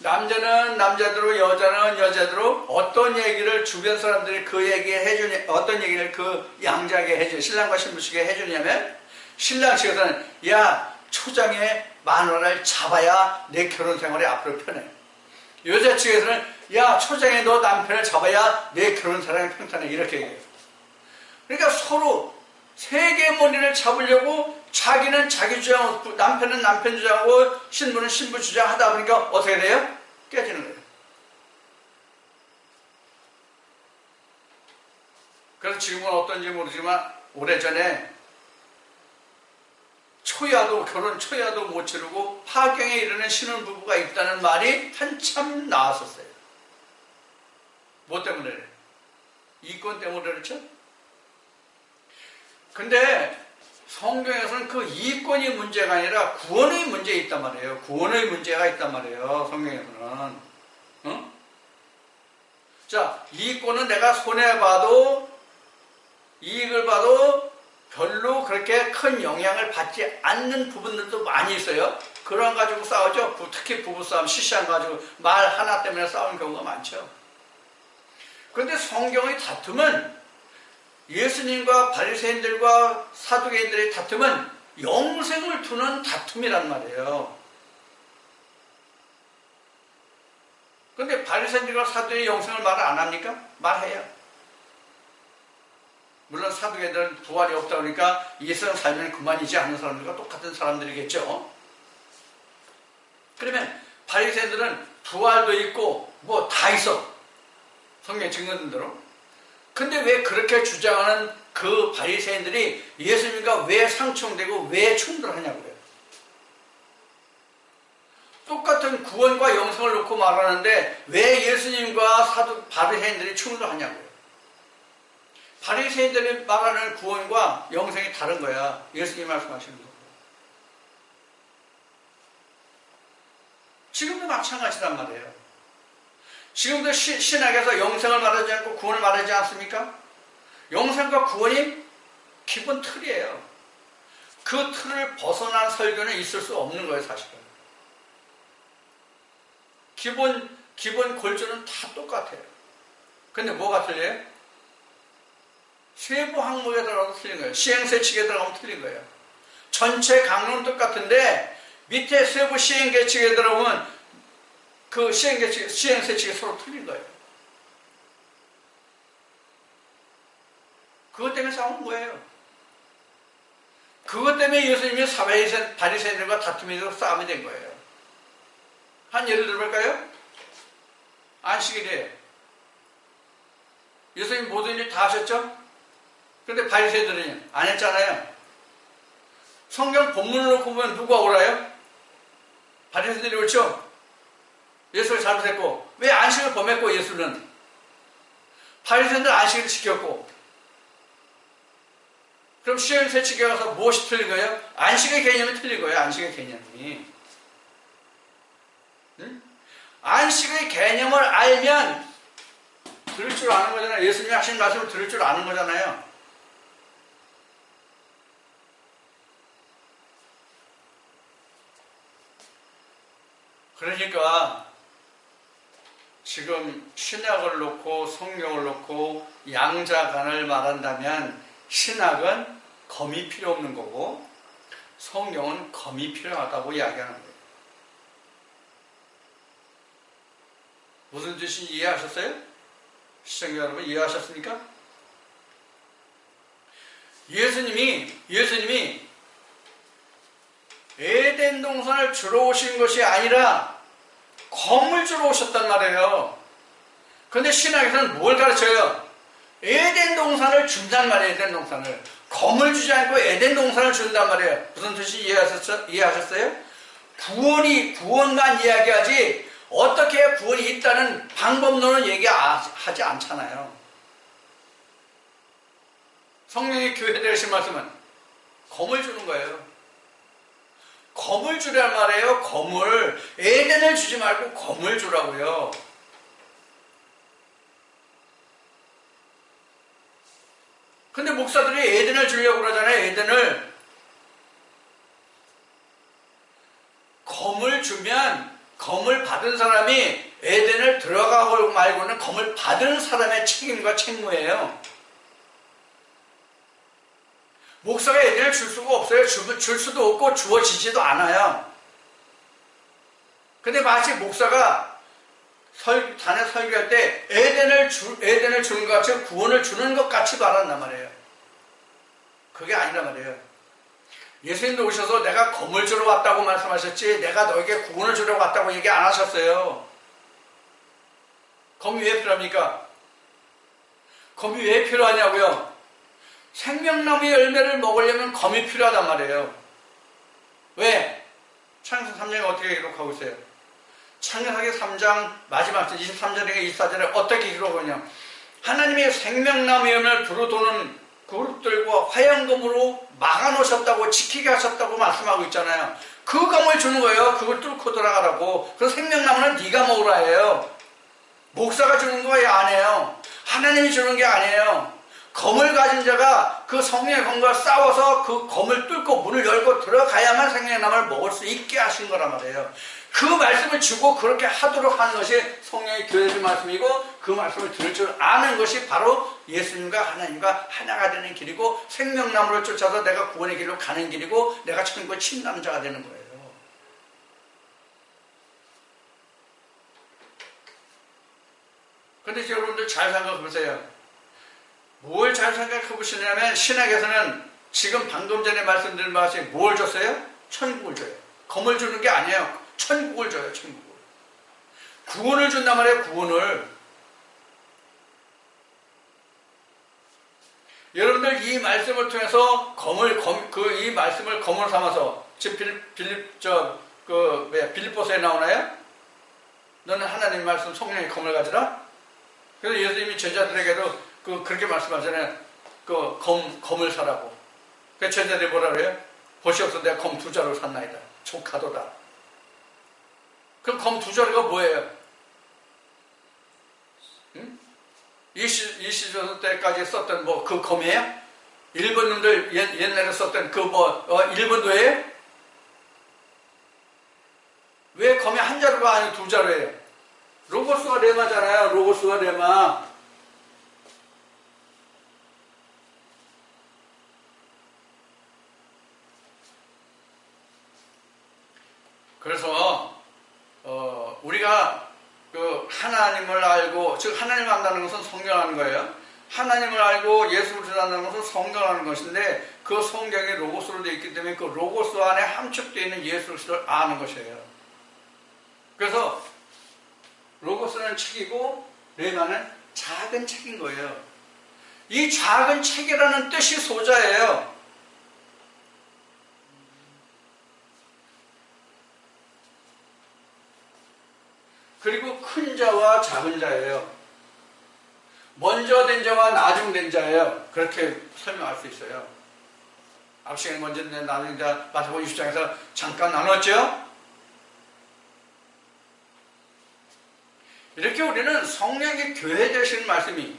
남자는 남자대로 여자는 여자대로 어떤 얘기를 주변 사람들이 그 얘기 해주냐, 어떤 얘기를 그 양자에게 해주냐, 신랑과 신부에게 해주냐면 신랑 측에서는 야 초장에 마누라를 잡아야 내 결혼 생활이 앞으로 편해. 여자 측에서는 야 초장에 너 남편을 잡아야 내 결혼 생활이 평탄해. 이렇게 얘기해요. 그러니까 서로 세계 머리를 잡으려고 자기는 자기 주장, 남편은 남편 주장하고 신부는 신부 주장하다 보니까 어떻게 돼요? 깨지는 거예요. 그래서 지금은 어떤지 모르지만 오래전에 결혼 초야도 못 치르고 파경에 이르는 신혼부부가 있다는 말이 한참 나왔었어요. 뭐 때문에 그래? 이권 때문에 그렇죠? 근데 성경에서는 그 이권이 문제가 아니라 구원의 문제가 있단 말이에요. 구원의 문제가 있단 말이에요. 성경에서는. 어? 자, 이권은 내가 손해봐도 이익을 봐도 별로 그렇게 큰 영향을 받지 않는 부분들도 많이 있어요. 그런 가지고 싸우죠. 특히 부부싸움, 시시한 가지고 말 하나 때문에 싸우는 경우가 많죠. 그런데 성경의 다툼은 예수님과 바리새인들과 사두개인들의 다툼은 영생을 두는 다툼이란 말이에요. 그런데 바리새인들과 사두개인이 영생을 말 안 합니까? 말해요. 물론 사두개인들은 부활이 없다 그러니까 이 세상 살면 그만이지 않는 사람들과 똑같은 사람들이겠죠. 그러면 바리새인들은 부활도 있고 뭐 다 있어. 성경에 증거된 대로. 근데 왜 그렇게 주장하는 그 바리새인들이 예수님과 왜 상충되고 왜 충돌하냐고요. 똑같은 구원과 영생을 놓고 말하는데 왜 예수님과 바리새인들이 충돌하냐고요. 바리새인들이 말하는 구원과 영생이 다른 거야. 예수님이 말씀하시는 거. 지금도 마찬가지란 말이에요. 지금도 신학에서 영생을 말하지 않고 구원을 말하지 않습니까? 영생과 구원이 기본 틀이에요. 그 틀을 벗어난 설교는 있을 수 없는 거예요, 사실은. 기본 골조는 다 똑같아요. 근데 뭐가 틀려요? 세부 항목에 들어가면 틀린 거예요. 시행세칙에 들어가면 틀린 거예요. 전체 강론은 똑같은데 밑에 세부 시행계칙에 들어오면 그 시행세칙이 서로 틀린 거예요. 그것 때문에 싸우는 거예요. 그것 때문에 예수님이 바리새인들과 다툼이 되고 싸움이 된 거예요. 한 예를 들어볼까요? 안식일이에요. 예수님 모든 일 다 하셨죠? 그런데 바리새인들은 안 했잖아요. 성경 본문을 놓고 보면 누가 옳아요? 바리새인들이 옳죠? 예수를 잘못했고 왜 안식을 범했고 예수는? 바리새인들 안식을 지켰고 그럼 시행세칙에 가서 무엇이 틀린 거예요? 안식의 개념이 틀린 거예요. 안식의 개념이. 응? 안식의 개념을 알면 들을 줄 아는 거잖아요. 예수님이 하신 말씀을 들을 줄 아는 거잖아요. 그러니까 지금 신약을 놓고 성경을 놓고 양자간을 말한다면 신학은 검이 필요 없는 거고 성경은 검이 필요하다고 이야기하는 거예요. 무슨 뜻인지 이해하셨어요? 시청자 여러분 이해하셨습니까? 예수님이 에덴 동산을 주러 오신 것이 아니라 검을 주러 오셨단 말이에요. 그런데 신학에서는 뭘 가르쳐요? 에덴 동산을 준단 말이에요. 에덴 동산을. 검을 주지 않고 에덴 동산을 준단 말이에요. 무슨 뜻이 이해하셨어요? 구원만 이야기하지 어떻게 구원이 있다는 방법론은 얘기하지 않잖아요. 성령이 교회에 대하신 말씀은 검을 주는 거예요. 검을 주란 말이에요. 검을. 에덴을 주지 말고 검을 주라고요. 근데 목사들이 에덴을 주려고 그러잖아요. 에덴을. 검을 주면 검을 받은 사람이 에덴을 들어가고 말고는 검을 받은 사람의 책임과 책무예요. 목사가 에덴을 줄 수가 없어요. 줄 수도 없고 주어지지도 않아요. 근데 마치 목사가 단에 설교할 때 에덴을 주는 것 같이 구원을 주는 것 같이 말한단 말이에요. 그게 아니란 말이에요. 예수님도 오셔서 내가 검을 주러 왔다고 말씀하셨지 내가 너에게 구원을 주러 왔다고 얘기 안 하셨어요. 검이 왜 필요합니까? 검이 왜 필요하냐고요? 생명나무의 열매를 먹으려면 검이 필요하단 말이에요. 왜? 창세기 3장에 어떻게 기록하고 있어요? 창세기 3장 마지막 절 23절에 24절에 어떻게 기록하냐? 하나님의 생명나무의 열매를 두루 도는 그룹들과 화양검으로 막아놓으셨다고 지키게 하셨다고 말씀하고 있잖아요. 그 검을 주는 거예요. 그걸 뚫고 들어가라고. 그 생명나무는 네가 먹으라 해요. 목사가 주는 거 아니에요. 하나님이 주는 게 아니에요. 검을 가진 자가 그 성령의 검과 싸워서 그 검을 뚫고 문을 열고 들어가야만 생명나무를 먹을 수 있게 하신 거란 말이에요. 그 말씀을 주고 그렇게 하도록 하는 것이 성령의 교회의 말씀이고 그 말씀을 들을 줄 아는 것이 바로 예수님과 하나님과 하나가 되는 길이고 생명나무를 쫓아서 내가 구원의 길로 가는 길이고 내가 천국의 침남자가 되는 거예요. 그런데 여러분들 잘 생각해 보세요. 뭘 잘 생각해 보시냐면 신학에서는 지금 방금 전에 말씀드린 것이 뭘 줬어요? 천국을 줘요. 검을 주는 게 아니에요. 천국을 줘요. 천국을. 구원을 준단 말이에요. 구원을. 여러분들 이 말씀을 통해서 이 말씀을 검으로 삼아서 지금 빌립보서에 나오나요? 너는 하나님 말씀 성령의 검을 가지라. 그래서 예수님이 제자들에게도 그렇게 말씀하잖아요. 검을 사라고. 그 제자들이 뭐라 그래요? 보시옵소서 내가 검 2자루 샀나이다. 족하도다. 그럼 검 2자루가 뭐예요? 응? 이 시절 때까지 썼던 그 검이에요? 일본 놈들 옛날에 썼던 일본도예요? 왜 검이 한 자루가 아니고 2자루예요? 로고스와 레마잖아요. 로고스와 레마. 그래서 우리가 하나님을 알고, 즉 하나님을 안다는 것은 성경하는 거예요. 하나님을 알고 예수를 전하는 것은 성경하는 것인데 그 성경이 로고스로 되어 있기 때문에 그 로고스 안에 함축되어 있는 예수를 아는 것이에요. 그래서 로고스는 책이고 레마는 작은 책인 거예요. 이 작은 책이라는 뜻이 소자예요. 그리고 큰 자와 작은 자예요. 먼저 된 자와 나중 된 자예요. 그렇게 설명할 수 있어요. 앞 시간에 먼저 된 나중 된 자 마태복음 20장에서 잠깐 나눴죠? 이렇게 우리는 성령의 교회 되시는 말씀이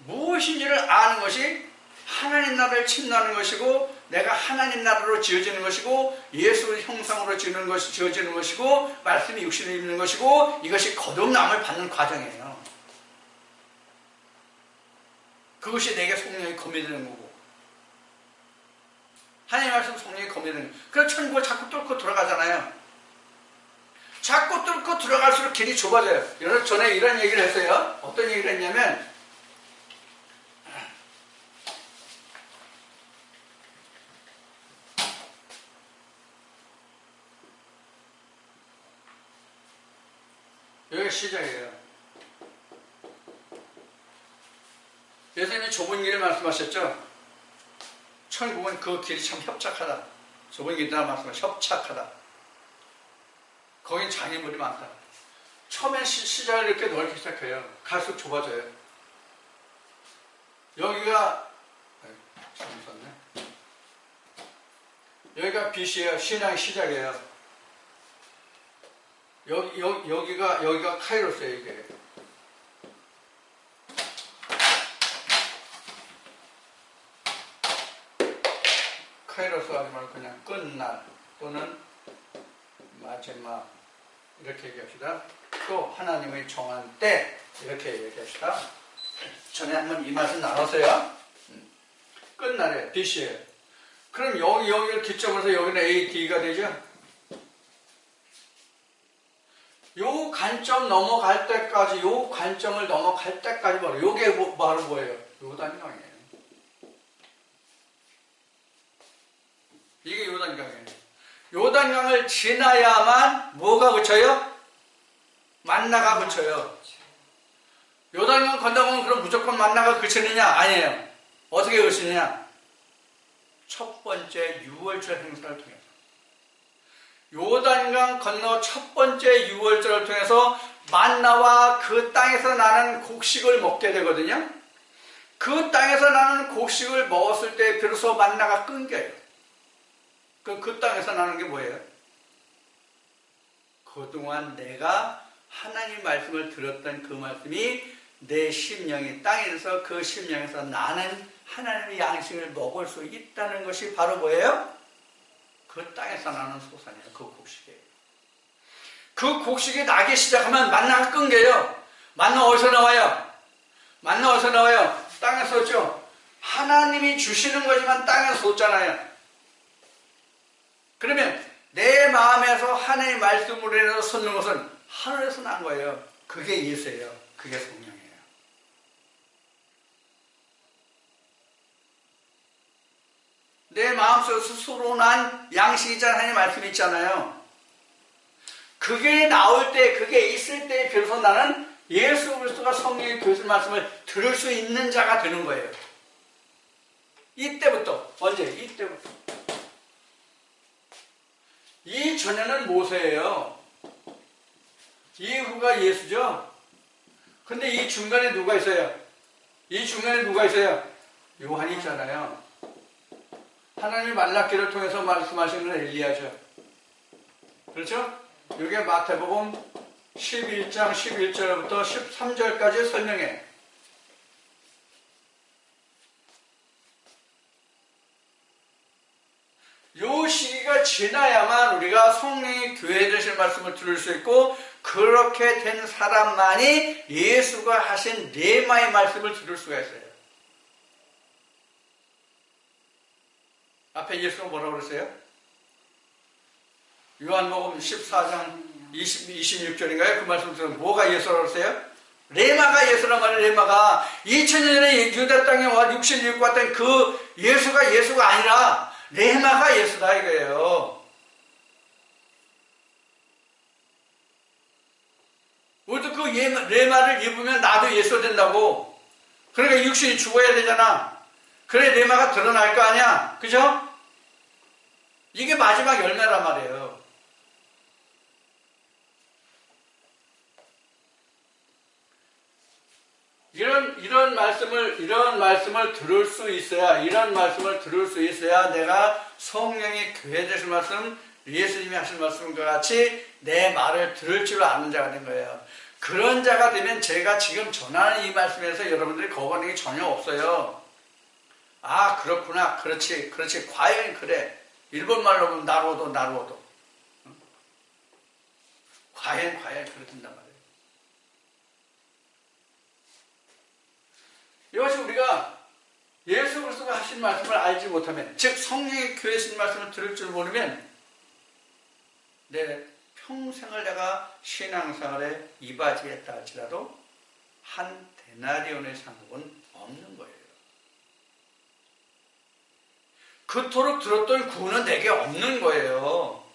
무엇인지를 아는 것이 하나님 나라를 침노하는 것이고 내가 하나님 나라로 지어지는 것이고 예수의 형상으로 지어지는 것이고 말씀이 육신을 입는 것이고 이것이 거듭남을 받는 과정이에요. 그것이 내게 성령이 검이 되는 거고 하나님 말씀 성령이 검이 되는 거고 그래서 천국을 자꾸 뚫고 들어가잖아요. 자꾸 뚫고 들어갈수록 길이 좁아져요. 여러분 전에 이런 얘기를 했어요. 어떤 얘기를 했냐면 여기가 시작이에요. 예수님이 좁은 길을 말씀하셨죠. 천국은 그 길이 참 협착하다. 좁은 길이라 말씀하셨죠. 협착하다. 거긴 장애물이 많다. 처음엔 시작을 이렇게 넓게 시작해요. 갈수록 좁아져요. 여기가 잘못 썼네. 여기가 빛이에요. 신앙의 시작이에요. 여기가 카이로스예요. 이게. 카이로스 하지 말고 그냥 끝날 또는 마지막 이렇게 얘기합시다. 또 하나님의 정한 때 이렇게 얘기합시다. 전에 한번 이 말씀 나눴어요. 끝날에 BC예요. 그럼 여기를 기점으로 해서 여기는 A, D가 되죠? 요 관점 넘어갈 때까지, 요 관점을 넘어갈 때까지 바로 요게 바로 뭐예요? 요단강이에요. 이게 요단강이에요. 요단강을 지나야만 뭐가 그쳐요? 만나가 그쳐요. 요단강 건너가면 그럼 무조건 만나가 그치느냐? 아니에요. 어떻게 그치느냐? 첫 번째 유월절 행사를 통해서. 요단강 건너 첫 번째 유월절을 통해서 만나와 그 땅에서 나는 곡식을 먹게 되거든요. 그 땅에서 나는 곡식을 먹었을 때 비로소 만나가 끊겨요. 그 땅에서 나는 게 뭐예요? 그동안 내가 하나님 말씀을 들었던 그 말씀이 내 심령이 땅에서 그 심령에서 나는 하나님의 양식을 먹을 수 있다는 것이 바로 뭐예요? 그 땅에서 나는 소산이에요. 그 곡식이에요. 그 곡식이 나기 시작하면 만나가 끊겨요. 만나 어디서 나와요? 만나 어디서 나와요? 땅에서 오죠. 하나님이 주시는 거지만 땅에서 쏟잖아요. 그러면 내 마음에서 하나님의 말씀으로 인해서 솟는 것은 하늘에서 난 거예요. 그게 예수예요. 그게 성령이에요. 내 마음속에서 솟아난 양식이잖아요. 하나님의 말씀이 있잖아요. 그게 나올 때, 그게 있을 때 비로소 나는 예수 그리스도가 성령의 교수 말씀을 들을 수 있는 자가 되는 거예요. 이때부터. 언제? 이때부터. 이 전에는 모세예요. 이후가 예수죠. 근데 이 중간에 누가 있어요? 이 중간에 누가 있어요? 요한이 있잖아요. 하나님이 말라기를 통해서 말씀하시는 엘리야죠. 그렇죠? 이게 마태복음 11장 11절부터 13절까지 설명해. 요 시기가 지나야만 우리가 성령의 교회에 되실 말씀을 들을 수 있고, 그렇게 된 사람만이 예수가 하신 레마의 말씀을 들을 수가 있어요. 앞에 예수가 뭐라고 그랬어요? 요한복음 14장 26절인가요? 그 말씀 들으면 뭐가 예수라고 그랬어요? 레마가 예수란 말이에요. 레마가 2000년 전에 유다 땅에 와 육신을 입고 왔던 그 예수가 아니라 레마가 예수다 이거예요. 우리도 그 레마를 입으면 나도 예수가 된다고. 그러니까 육신이 죽어야 되잖아. 그래 레마가 드러날 거 아니야. 그죠? 이게 마지막 열매란 말이에요. 이런 말씀을 들을 수 있어야 내가 성령의 교회 되실 말씀, 예수님이 하신 말씀과 같이 내 말을 들을 줄 아는 자가 된 거예요. 그런 자가 되면 제가 지금 전하는 이 말씀에서 여러분들이 거부하는 게 전혀 없어요. 아, 그렇구나. 그렇지. 과연 그래. 일본말로 보면 나로도. 과연 그렇단단 말이에요. 이것이 우리가 예수 그리스도가 하신 말씀을 알지 못하면, 즉 성령의 교회에 하신 말씀을 들을 줄 모르면 내 평생을 내가 신앙생활에 이바지했다 할지라도 한 데나리온의 상급은 없는 거예요. 그토록 들었던 구원은 내게 없는 거예요.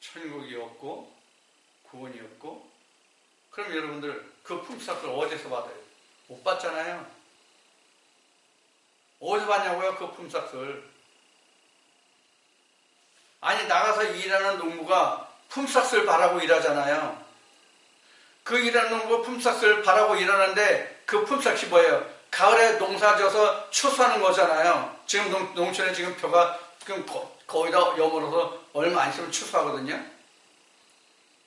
천국이 없고 구원이 없고, 그럼 여러분들 그 품삯을 어디서 받아요? 못 받잖아요. 어디서 받냐고요? 그 품삯을. 아니, 나가서 일하는 농부가 품삯을 바라고 일하잖아요. 그 일하는 농부가 품삯을 바라고 일하는데 그 품삯이 뭐예요? 가을에 농사져서 추수하는 거잖아요. 지금 농촌에 지금 벼가 지금 거의 다 여물어서 얼마 안 있으면 추수하거든요.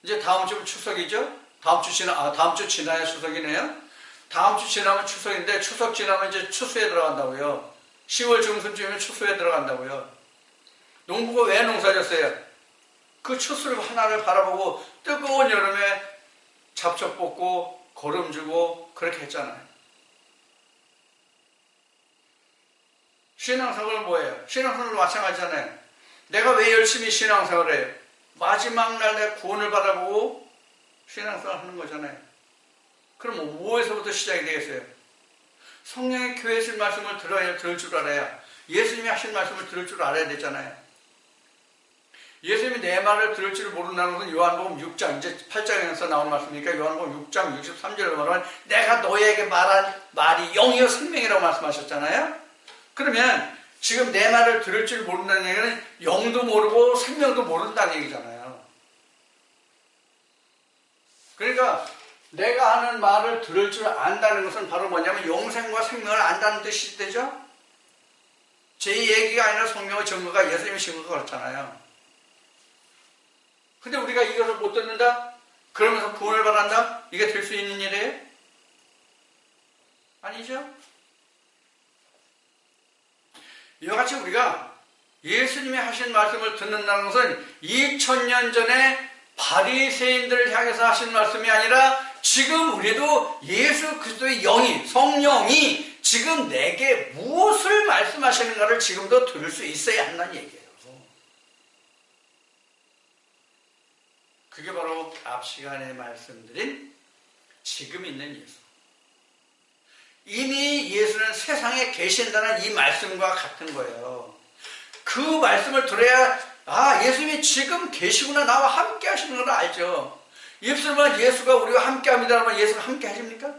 이제 다음 주면 추석이죠? 다음 주 지나야 추석이네요? 다음 주 지나면 추석인데, 추석 지나면 이제 추수에 들어간다고요. 10월 중순쯤이면 추수에 들어간다고요. 농부가 왜 농사졌어요? 그 추수를 하나를 바라보고 뜨거운 여름에 잡초 뽑고 거름 주고 그렇게 했잖아요. 신앙생활은 뭐예요? 신앙생활도 마찬가지잖아요. 내가 왜 열심히 신앙생활을 해요? 마지막 날 내 구원을 바라보고 신앙생활 하는 거잖아요. 그럼 뭐에서부터 시작이 되겠어요? 성령의 교회에 있을 말씀을 들을 줄 알아야, 예수님이 하신 말씀을 들을 줄 알아야 되잖아요. 예수님이 내 말을 들을 줄 모른다는 것은 요한복음 6장, 이제 8장에서 나온 말씀이니까 요한복음 6장 63절에 말하면 내가 너희에게 말한 말이 영이요 생명이라고 말씀하셨잖아요. 그러면 지금 내 말을 들을 줄 모른다는 얘기는 영도 모르고 생명도 모른다는 얘기잖아요. 그러니까 내가 하는 말을 들을 줄 안다는 것은 바로 뭐냐면 영생과 생명을 안다는 뜻이 되죠. 제 얘기가 아니라 성경의 증거가 예수님의 증거가 그렇잖아요. 근데 우리가 이것을 못 듣는다? 그러면서 구원을 바란다? 이게 될 수 있는 일이에요? 아니죠? 이와 같이 우리가 예수님이 하신 말씀을 듣는다는 것은 2000년 전에 바리새인들을 향해서 하신 말씀이 아니라 지금 우리도 예수 그리스도의 영이, 성령이 지금 내게 무엇을 말씀하시는가를 지금도 들을 수 있어야 한다는 얘기예요. 그게 바로 앞 시간에 말씀드린 지금 있는 예수. 이미 예수는 세상에 계신다는 이 말씀과 같은 거예요. 그 말씀을 들어야 예수님이 지금 계시구나, 나와 함께 하시는 걸 알죠. 예수님은 예수가 우리와 함께 합니다. 그러면 예수가 함께 하십니까?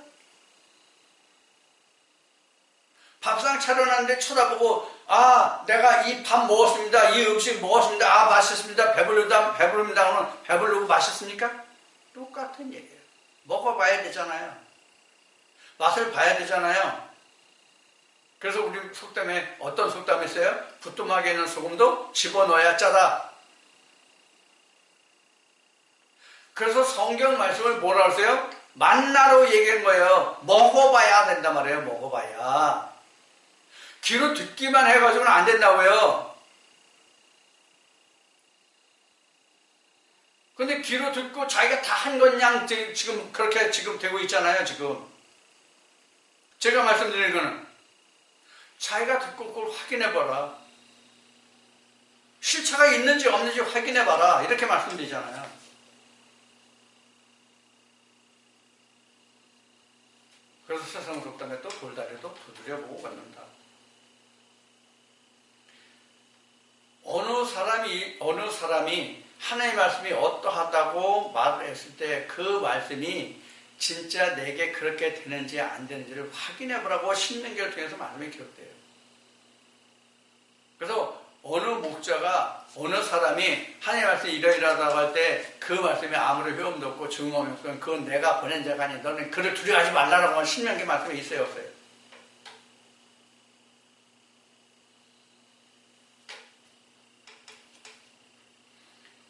밥상 차려놨는데 쳐다보고 내가 이 밥 먹었습니다. 이 음식 먹었습니다. 맛있습니다. 배부릅니다. 그러면 배부르고 맛있습니까? 똑같은 얘기예요. 먹어봐야 되잖아요. 맛을 봐야 되잖아요. 그래서 우리 속담에 어떤 속담이 있어요? 부뚜막에 있는 소금도 집어넣어야 짜다. 그래서 성경 말씀을 뭐라 하세요? 만나로 얘기한 거예요. 먹어봐야 된단 말이에요. 먹어봐야. 귀로 듣기만 해가지고는 안 된다고요. 근데 귀로 듣고 자기가 다 한 건 양 지금 그렇게 지금 되고 있잖아요. 지금 제가 말씀드리는 거는 자기가 듣고 그걸 확인해봐라. 실체가 있는지 없는지 확인해봐라. 이렇게 말씀드리잖아요. 그래서 세상 속담에 또 돌다리도 두드려보고 걷는다. 어느 사람이 하나님의 말씀이 어떠하다고 말을 했을 때 그 말씀이 진짜 내게 그렇게 되는지 안 되는지를 확인해보라고 신명기를 통해서 말씀이 기록돼요. 그래서 어느 목자가 어느 사람이 하나님의 말씀이 이러이러하다고 할 때 그 말씀이 아무리 효험도 없고 증언이 없으면 그건 내가 보낸 자가 아니 너는 그를 두려워하지 말라라고 하는 신명기 말씀이 있어요, 없어요?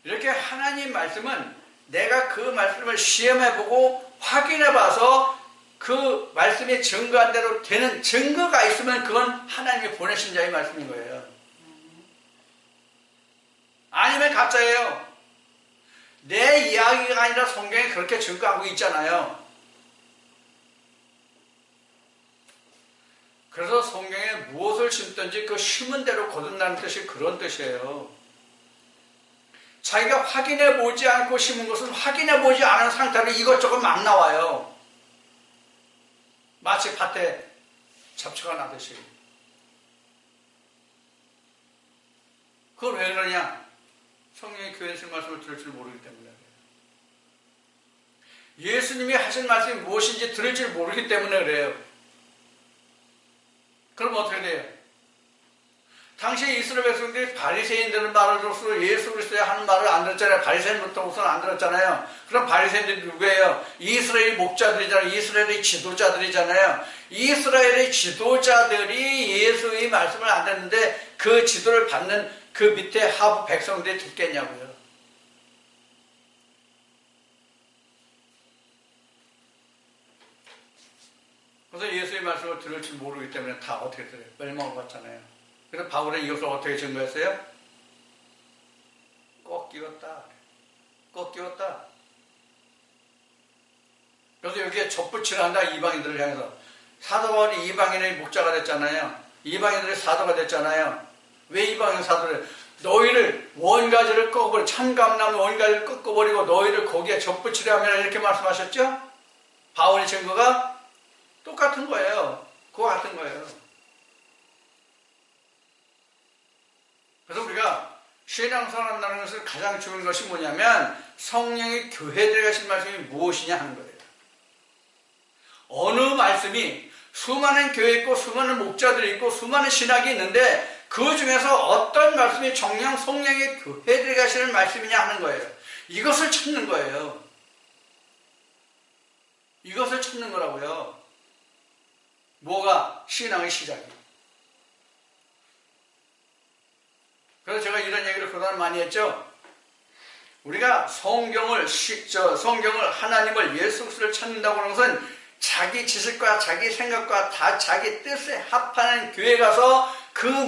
이렇게 하나님 말씀은 내가 그 말씀을 시험해보고 확인해봐서 그 말씀이 증거한 대로 되는 증거가 있으면 그건 하나님이 보내신 자의 말씀인 거예요. 아니면 가짜예요. 내 이야기가 아니라 성경이 그렇게 증거하고 있잖아요. 그래서 성경에 무엇을 심든지 그 심은 대로 거둔다는 뜻이 그런 뜻이에요. 자기가 확인해 보지 않고 심은 것은 확인해 보지 않은 상태로 이것저것 막 나와요. 마치 밭에 잡초가 나듯이. 그걸 왜 그러냐? 성령의 교회에 있을 말씀을 들을 줄 모르기 때문에. 예수님이 하신 말씀이 무엇인지 들을 줄 모르기 때문에 그래요. 그럼 어떻게 돼요? 당시 이스라엘 백성들이 바리새인들은 말을 들었어 예수 그리스도의 하는 말을 안 들었잖아요. 바리새인부터는 안 들었잖아요. 그럼 바리새인들이 누구예요? 이스라엘 목자들이잖아요. 이스라엘의 지도자들이잖아요. 이스라엘의 지도자들이 예수의 말씀을 안 듣는데 그 지도를 받는 그 밑에 하부 백성들이 듣겠냐고요. 그래서 예수의 말씀을 들을 줄 모르기 때문에 다 어떻게 들어요? 멸망을 받잖아요. 그래서 바울은 이것을 어떻게 증거했어요? 꺾이었다. 꺾이었다. 그래서 여기에 접붙이를 한다. 이방인들을 향해서. 사도 바울이 이방인의 목자가 됐잖아요. 이방인들의 사도가 됐잖아요. 왜 이방인 사도를? 너희를 원가지를 꺾어버리고 참감나무 원가지를 꺾어버리고 너희를 거기에 접붙이려 하면 이렇게 말씀하셨죠? 바울의 증거가 똑같은 거예요. 그거 같은 거예요. 그래서 우리가 신앙생활 한다는 것을 가장 중요한 것이 뭐냐면 성령이 교회들에 가신 말씀이 무엇이냐 하는 거예요. 어느 말씀이 수많은 교회 있고 수많은 목자들이 있고 수많은 신학이 있는데 그 중에서 어떤 말씀이 정녕 성령의 교회들에 가시는 말씀이냐 하는 거예요. 이것을 찾는 거예요. 이것을 찾는 거라고요. 뭐가? 신앙의 시작이에요. 그래서 제가 이런 얘기를 그동안 많이 했죠. 우리가 성경을 하나님을 예수 그리스도를 찾는다고 하는 것은 자기 지식과 자기 생각과 다 자기 뜻에 합하는 교회 가서 그런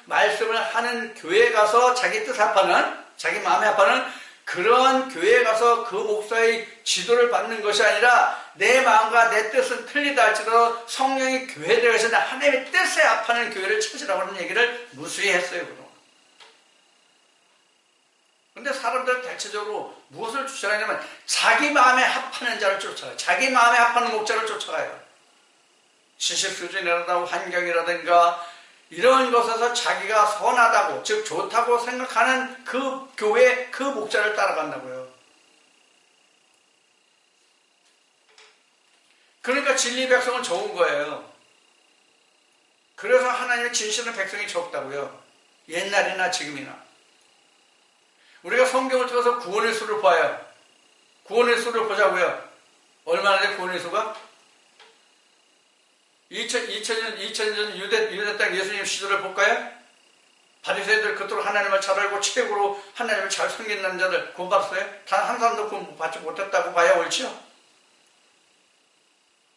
말씀을 하는 교회 가서 자기 뜻에 합하는 자기 마음에 합하는 그런 교회에 가서 그 목사의 지도를 받는 것이 아니라 내 마음과 내 뜻은 틀리다 할지라도 성령이 교회에 가서 하나님의 뜻에 합하는 교회를 찾으라고 하는 얘기를 무수히 했어요. 그런데 사람들은 대체적으로 무엇을 쫓아가냐면 자기 마음에 합하는 자를 쫓아가요. 자기 마음에 합하는 목자를 쫓아가요. 지식 수준이라든가 환경이라든가 이런 것에서 자기가 선하다고 즉 좋다고 생각하는 그 교회 그 목자를 따라간다고요. 그러니까 진리 백성은 적은 거예요. 그래서 하나님의 진실한 백성이 적다고요. 옛날이나 지금이나. 우리가 성경을 통해서 구원의 수를 봐요. 구원의 수를 보자고요. 얼마나 돼 구원의 수가? 2000년 유대 땅 예수님 시절을 볼까요? 바리새인들 그토록 하나님을 잘 알고 최고로 하나님을 잘 섬기는 남자들 구원 받았어요? 단 한 사람도 구원 받지 못했다고 봐야 옳죠?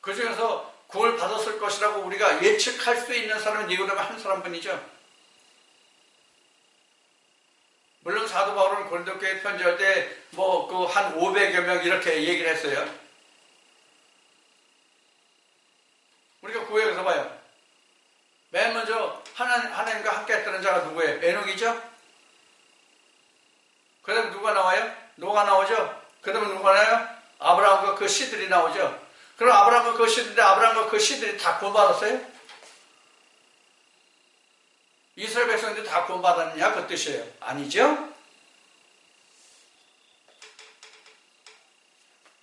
그 중에서 구원을 받았을 것이라고 우리가 예측할 수 있는 사람은 니고데모 한 사람뿐이죠. 물론 사도 바울은 고린도교회 편지할 때 뭐 그 한 500여 명 이렇게 얘기를 했어요. 우리가 구약에서 봐요. 맨 먼저 하나님과 함께 했다는 자가 누구예요? 에녹이죠? 그 다음에 누가 나와요? 노가 나오죠? 그 다음에 누가 나와요? 아브라함과 그 씨들이 나오죠? 그럼 아브라함과 그 씨들이 다 구원받았어요? 이스라엘 백성들이 다 구원받았느냐? 그 뜻이에요. 아니죠?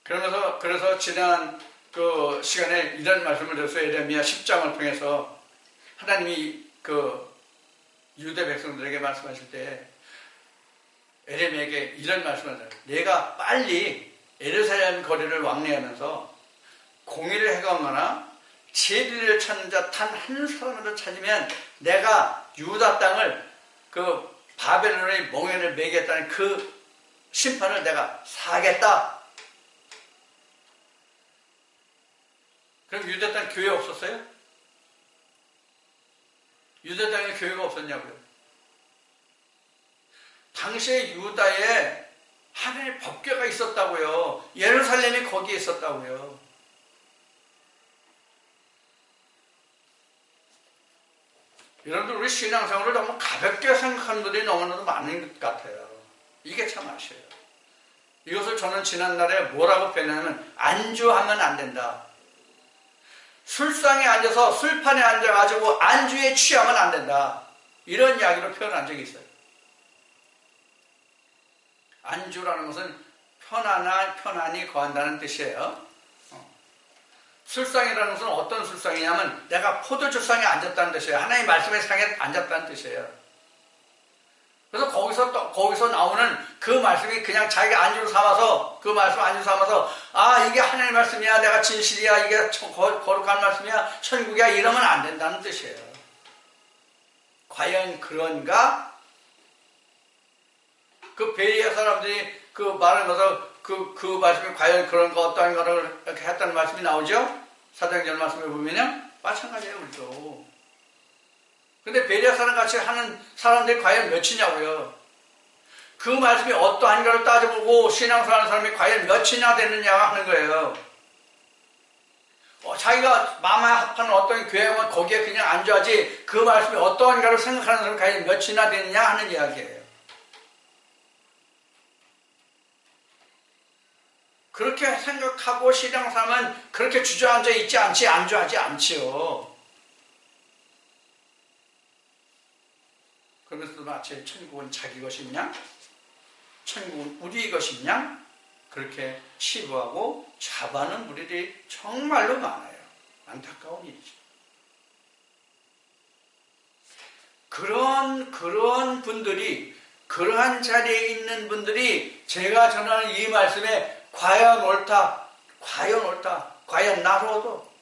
그래서 지난 그 시간에 이런 말씀을 드렸어요. 에레미야 10장을 통해서 하나님이 그 유대 백성들에게 말씀하실 때 에레미야에게 이런 말씀을 하잖아요. 내가 빨리 예루살렘 거리를 왕래하면서 공의를 행하거나 진리를 찾는 자 단 한 사람으로 찾으면 내가 유다 땅을 그 바벨론의 멍에를 매겠다는 그 심판을 내가 사겠다. 그럼 유다 땅 교회 없었어요? 유다 땅에 교회가 없었냐고요? 당시에 유다에 하나님의 법궤가 있었다고요. 예루살렘이 거기에 있었다고요. 여러분들 우리 신앙생활을 너무 가볍게 생각하는 분들이 너무나도 많은 것 같아요. 이게 참 아쉬워요. 이것을 저는 지난날에 뭐라고 표현하면 안주하면 안 된다. 술상에 앉아서 술판에 앉아가지고 안주에 취하면 안 된다. 이런 이야기로 표현한 적이 있어요. 안주라는 것은 편안히 거한다는 뜻이에요. 술상이라는 것은 어떤 술상이냐면 내가 포도주상에 앉았다는 뜻이에요. 하나님의 말씀의 상에 앉았다는 뜻이에요. 그래서 거기서 나오는 그 말씀이 그냥 자기가 안주로 삼아서 그 말씀 안주로 삼아서 이게 하나님의 말씀이야, 내가 진실이야, 이게 거룩한 말씀이야, 천국이야 이러면 안 된다는 뜻이에요. 과연 그런가? 그 베리아 사람들이 그 말을 넣어서 그 말씀이 과연 그런가 어떠한 거를 이렇게 했다는 말씀이 나오죠? 사도행전 말씀에 보면요. 마찬가지예요, 우리도. 근데 베레아사랑 같이 하는 사람들이 과연 몇이냐고요. 그 말씀이 어떠한가를 따져보고 신앙생활하는 사람이 과연 몇이나 되느냐 하는 거예요. 자기가 마음에 합하는 어떤 교회면 거기에 그냥 앉아야지 그 말씀이 어떠한가를 생각하는 사람이 과연 몇이나 되느냐 하는 이야기예요. 그렇게 생각하고 신앙생활은 그렇게 주저앉아 있지 않지, 안주하지 않지요. 그러면서 마치 천국은 자기 것이냐? 천국은 우리 것이냐? 그렇게 치부하고 자부하는 무리들이 정말로 많아요. 안타까운 일이죠. 그런 분들이, 그러한 자리에 있는 분들이 제가 전하는 이 말씀에 과연 옳다, 과연 나로도,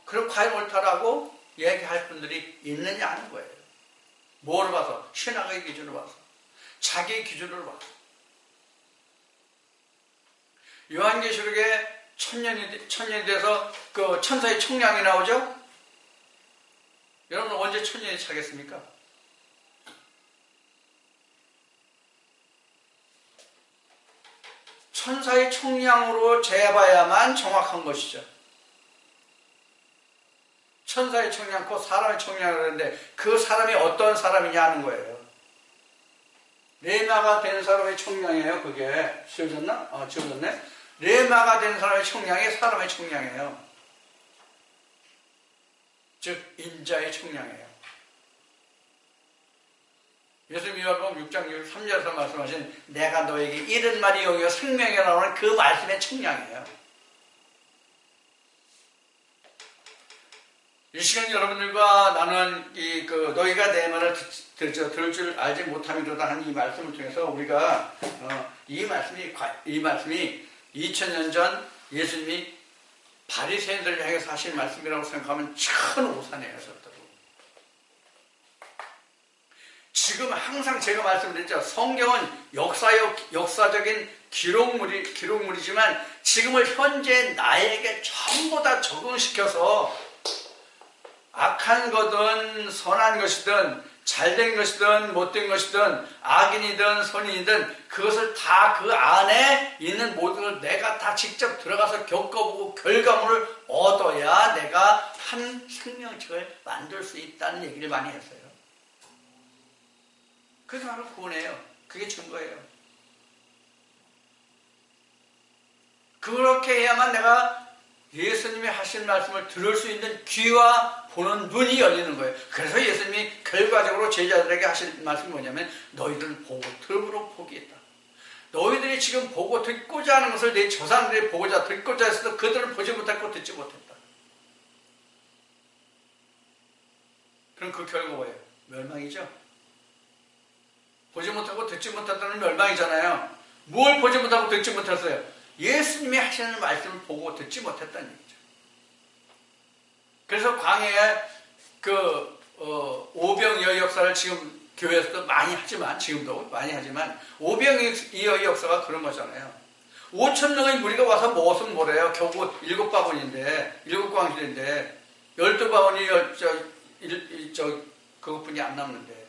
그럼 과연 옳다라고 얘기할 분들이 있느냐 하는 거예요. 뭐를 봐서? 신학의 기준으로 봐서. 자기 기준으로 봐서. 요한계시록에 천년이 돼서 그 천사의 총량이 나오죠? 여러분 언제 천년이 차겠습니까? 천사의 총량으로 재봐야만 정확한 것이죠. 천사의 총량, 곧 사람의 총량을 하는데 그 사람이 어떤 사람이냐 하는 거예요. 레마가 된 사람의 총량이에요. 그게 지워졌나? 지워졌네. 레마가 된 사람의 총량이 사람의 총량이에요. 즉 인자의 총량이에요. 예수님이 요한복음 6장 3절에서 말씀하신 내가 너에게 이른 말이 여기가 생명이라 나오는 그 말씀의 총량이에요. 이 시간 여러분들과 나는 너희가 내 말을 들을 줄 알지 못함이로다 하는 이 말씀을 통해서 우리가 이 말씀이 2000년 전 예수님이 바리새인들을 향해서 하신 말씀이라고 생각하면 큰 오산이에요. 지금 항상 제가 말씀드렸죠. 성경은 역사적인 기록물이지만 지금을 현재 나에게 전부 다 적응시켜서 악한 거든 선한 것이든 잘된 것이든 못된 것이든 악인이든 선인이든 그것을 다 그 안에 있는 모든 걸 내가 다 직접 들어가서 겪어보고 결과물을 얻어야 내가 한 생명책을 만들 수 있다는 얘기를 많이 했어요. 그게 바로 구원이에요. 그게 증거예요. 그렇게 해야만 내가 예수님이 하신 말씀을 들을 수 있는 귀와 보는 눈이 열리는 거예요. 그래서 예수님이 결과적으로 제자들에게 하신 말씀이 뭐냐면 너희들은 보고 들으로 포기했다. 너희들이 지금 보고 듣고자 하는 것을 내 조상들이 보고자 듣고자 했어도 그들은 보지 못했고 듣지 못했다. 그럼 그 결과 뭐예요? 멸망이죠. 보지 못하고 듣지 못했다는 멸망이잖아요. 뭘 보지 못하고 듣지 못했어요? 예수님이 하시는 말씀을 보고 듣지 못했다는 얘기죠. 그래서 광야에 오병이어의 역사를 지금 교회에서도 많이 하지만, 지금도 많이 하지만, 오병이어의 역사가 그런 거잖아요. 5,000명의 무리가 와서 무엇은 뭐래요? 겨우 7바구니인데, 7광실인데, 12바구니, 그것뿐이 안 남는데.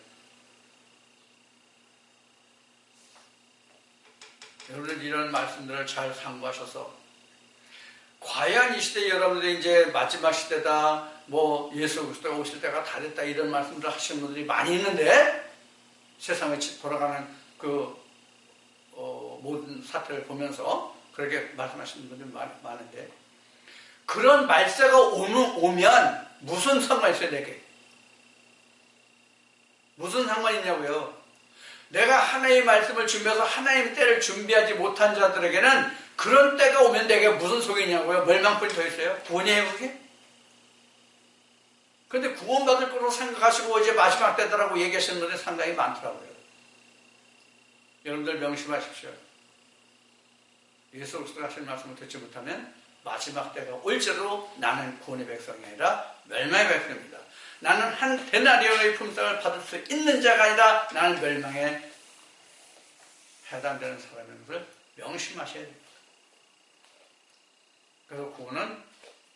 여러분들 이런 말씀들을 잘 상고하셔서 과연 이 시대 여러분들이 이제 마지막 시대다, 예수 그리스도가 오실 때가 다 됐다 이런 말씀들을 하시는 분들이 많이 있는데 세상에 돌아가는 모든 사태를 보면서 그렇게 말씀하시는 분들이 많은데 그런 말세가 오면 무슨 상관이 있어요 내게? 무슨 상관이 있냐고요? 내가 하나님의 말씀을 준비해서 하나님의 때를 준비하지 못한 자들에게는 그런 때가 오면 내게 무슨 소용이냐고요? 멸망뿐이 더 있어요? 구원이에요 그게? 그런데 구원받을 거로 생각하시고 이제 마지막 때다라고 얘기하시는 분들이 상당히 많더라고요. 여러분들 명심하십시오. 예수 그리스도가 하신 말씀을 듣지 못하면 마지막 때가 올지라도 나는 구원의 백성이 아니라 멸망의 백성입니다. 나는 한 데나리온의 품삯을 받을 수 있는 자가 아니라 나는 멸망에 해당되는 사람인 것을 명심하셔야 됩니다. 그래서 구원은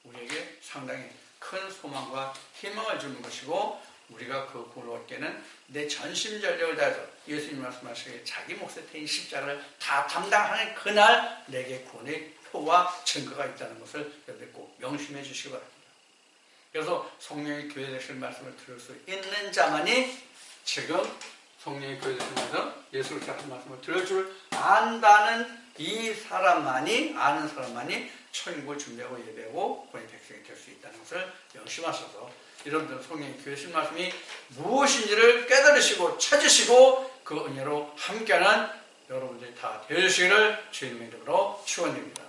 우리에게 상당히 큰 소망과 희망을 주는 것이고 우리가 그 구원을 얻게는 내 전심전력을 다해서 예수님 말씀하시기에 자기 몫의 태인 십자가를 다 담당하는 그날 내게 구원의 표와 증거가 있다는 것을 여러분들 꼭 명심해 주시기 바랍니다. 그래서 성령의 교회 되시는 말씀을 들을 수 있는 자만이 지금 성령의 교회 되시면서 예수 그리스도의 하신 말씀을 들을 줄 안다는 이 사람만이, 아는 사람만이 천국을 준비하고 예배하고 구원의 백성이 될 수 있다는 것을 명심하셔서 여러분들 성령의 교회 되시는 말씀이 무엇인지를 깨달으시고 찾으시고 그 은혜로 함께하는 여러분들이 다 되시기를 주님의 이름으로 축원드립니다.